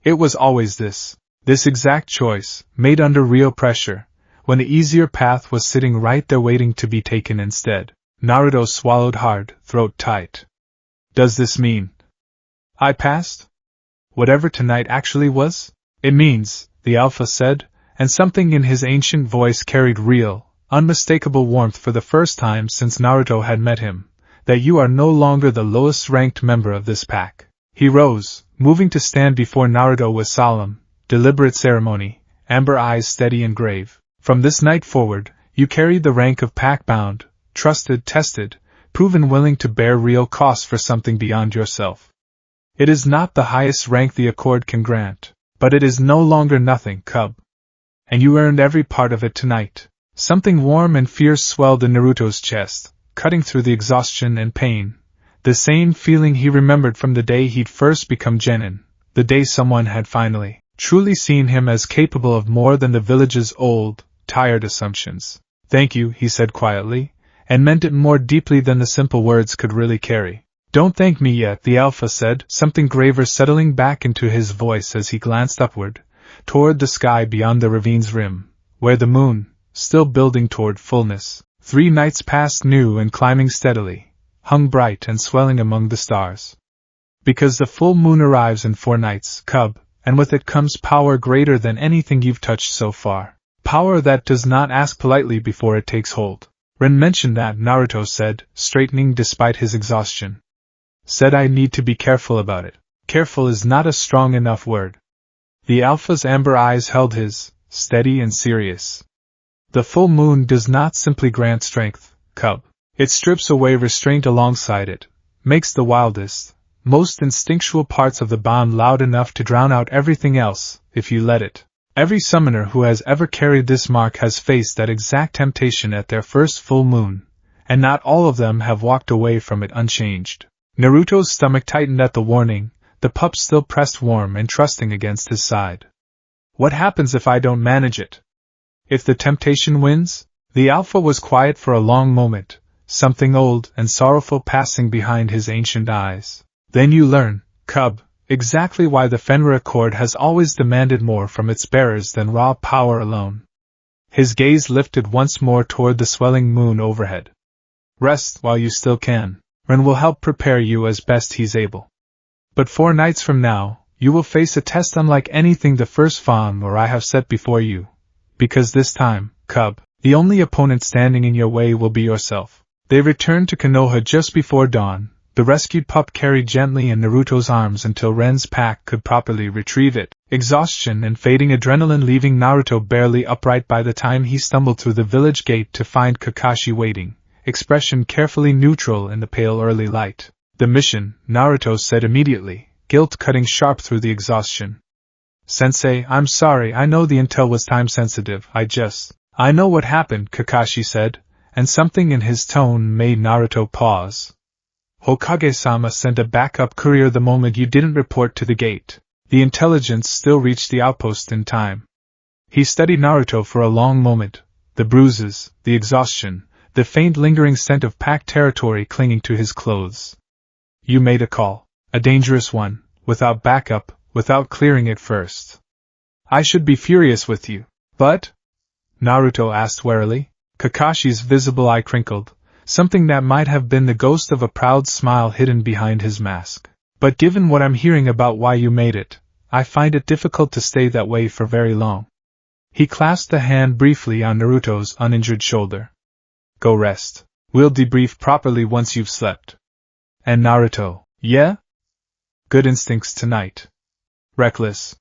It was always this exact choice, made under real pressure, when the easier path was sitting right there waiting to be taken instead. Naruto swallowed hard, throat tight. Does this mean I passed? Whatever tonight actually was? It means, the Alpha said, and something in his ancient voice carried real, unmistakable warmth for the first time since Naruto had met him, that you are no longer the lowest-ranked member of this pack. He rose, moving to stand before Naruto with solemn, deliberate ceremony, amber eyes steady and grave. From this night forward, you carried the rank of pack-bound, trusted, tested, proven willing to bear real costs for something beyond yourself. It is not the highest rank the Accord can grant, but it is no longer nothing, cub. And you earned every part of it tonight. Something warm and fierce swelled in Naruto's chest, cutting through the exhaustion and pain. The same feeling he remembered from the day he'd first become genin, the day someone had finally, truly seen him as capable of more than the village's old, tired assumptions. "Thank you," he said quietly, and meant it more deeply than the simple words could really carry. "Don't thank me yet," the Alpha said, something graver settling back into his voice as he glanced upward, toward the sky beyond the ravine's rim, where the moon, still building toward fullness, 3 nights past new and climbing steadily, hung bright and swelling among the stars. "Because the full moon arrives in 4 nights, cub, and with it comes power greater than anything you've touched so far. Power that does not ask politely before it takes hold." "Ren mentioned that," Naruto said, straightening despite his exhaustion. "Said I need to be careful about it." "Careful is not a strong enough word." The Alpha's amber eyes held his, steady and serious. "The full moon does not simply grant strength, cub. It strips away restraint alongside it, makes the wildest, most instinctual parts of the bond loud enough to drown out everything else, if you let it. Every summoner who has ever carried this mark has faced that exact temptation at their first full moon, and not all of them have walked away from it unchanged." Naruto's stomach tightened at the warning, the pup still pressed warm and trusting against his side. "What happens if I don't manage it? If the temptation wins?" The Alpha was quiet for a long moment, something old and sorrowful passing behind his ancient eyes. "Then you learn, cub, exactly why the Fenrir Accord has always demanded more from its bearers than raw power alone." His gaze lifted once more toward the swelling moon overhead. "Rest while you still can. Ren will help prepare you as best he's able. But 4 nights from now, you will face a test unlike anything the First Fang or I have set before you. Because this time, cub, the only opponent standing in your way will be yourself." They returned to Konoha just before dawn, the rescued pup carried gently in Naruto's arms until Ren's pack could properly retrieve it, exhaustion and fading adrenaline leaving Naruto barely upright by the time he stumbled through the village gate to find Kakashi waiting, expression carefully neutral in the pale early light. "The mission," Naruto said immediately, guilt cutting sharp through the exhaustion. "Sensei, I'm sorry, I know the intel was time-sensitive, I know what happened," Kakashi said, and something in his tone made Naruto pause. "Hokage-sama sent a backup courier the moment you didn't report to the gate. The intelligence still reached the outpost in time." He studied Naruto for a long moment, the bruises, the exhaustion, the faint lingering scent of packed territory clinging to his clothes. "You made a call. A dangerous one, without backup, without clearing it first. I should be furious with you. But?" Naruto asked warily. Kakashi's visible eye crinkled, something that might have been the ghost of a proud smile hidden behind his mask. "But given what I'm hearing about why you made it, I find it difficult to stay that way for very long." He clasped a hand briefly on Naruto's uninjured shoulder. "Go rest. We'll debrief properly once you've slept." "And Naruto, yeah? Good instincts tonight." "Reckless.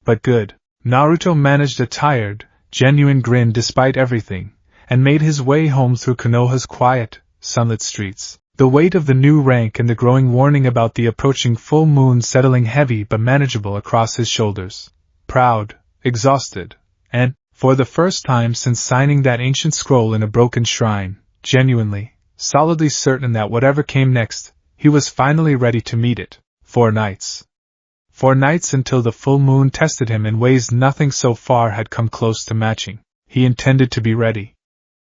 But good." Naruto managed a tired, genuine grin despite everything, and made his way home through Konoha's quiet, sunlit streets, the weight of the new rank and the growing warning about the approaching full moon settling heavy but manageable across his shoulders. Proud, exhausted, and, for the first time since signing that ancient scroll in a broken shrine, genuinely, solidly certain that whatever came next, he was finally ready to meet it. 4 nights. 4 nights until the full moon tested him in ways nothing so far had come close to matching. He intended to be ready.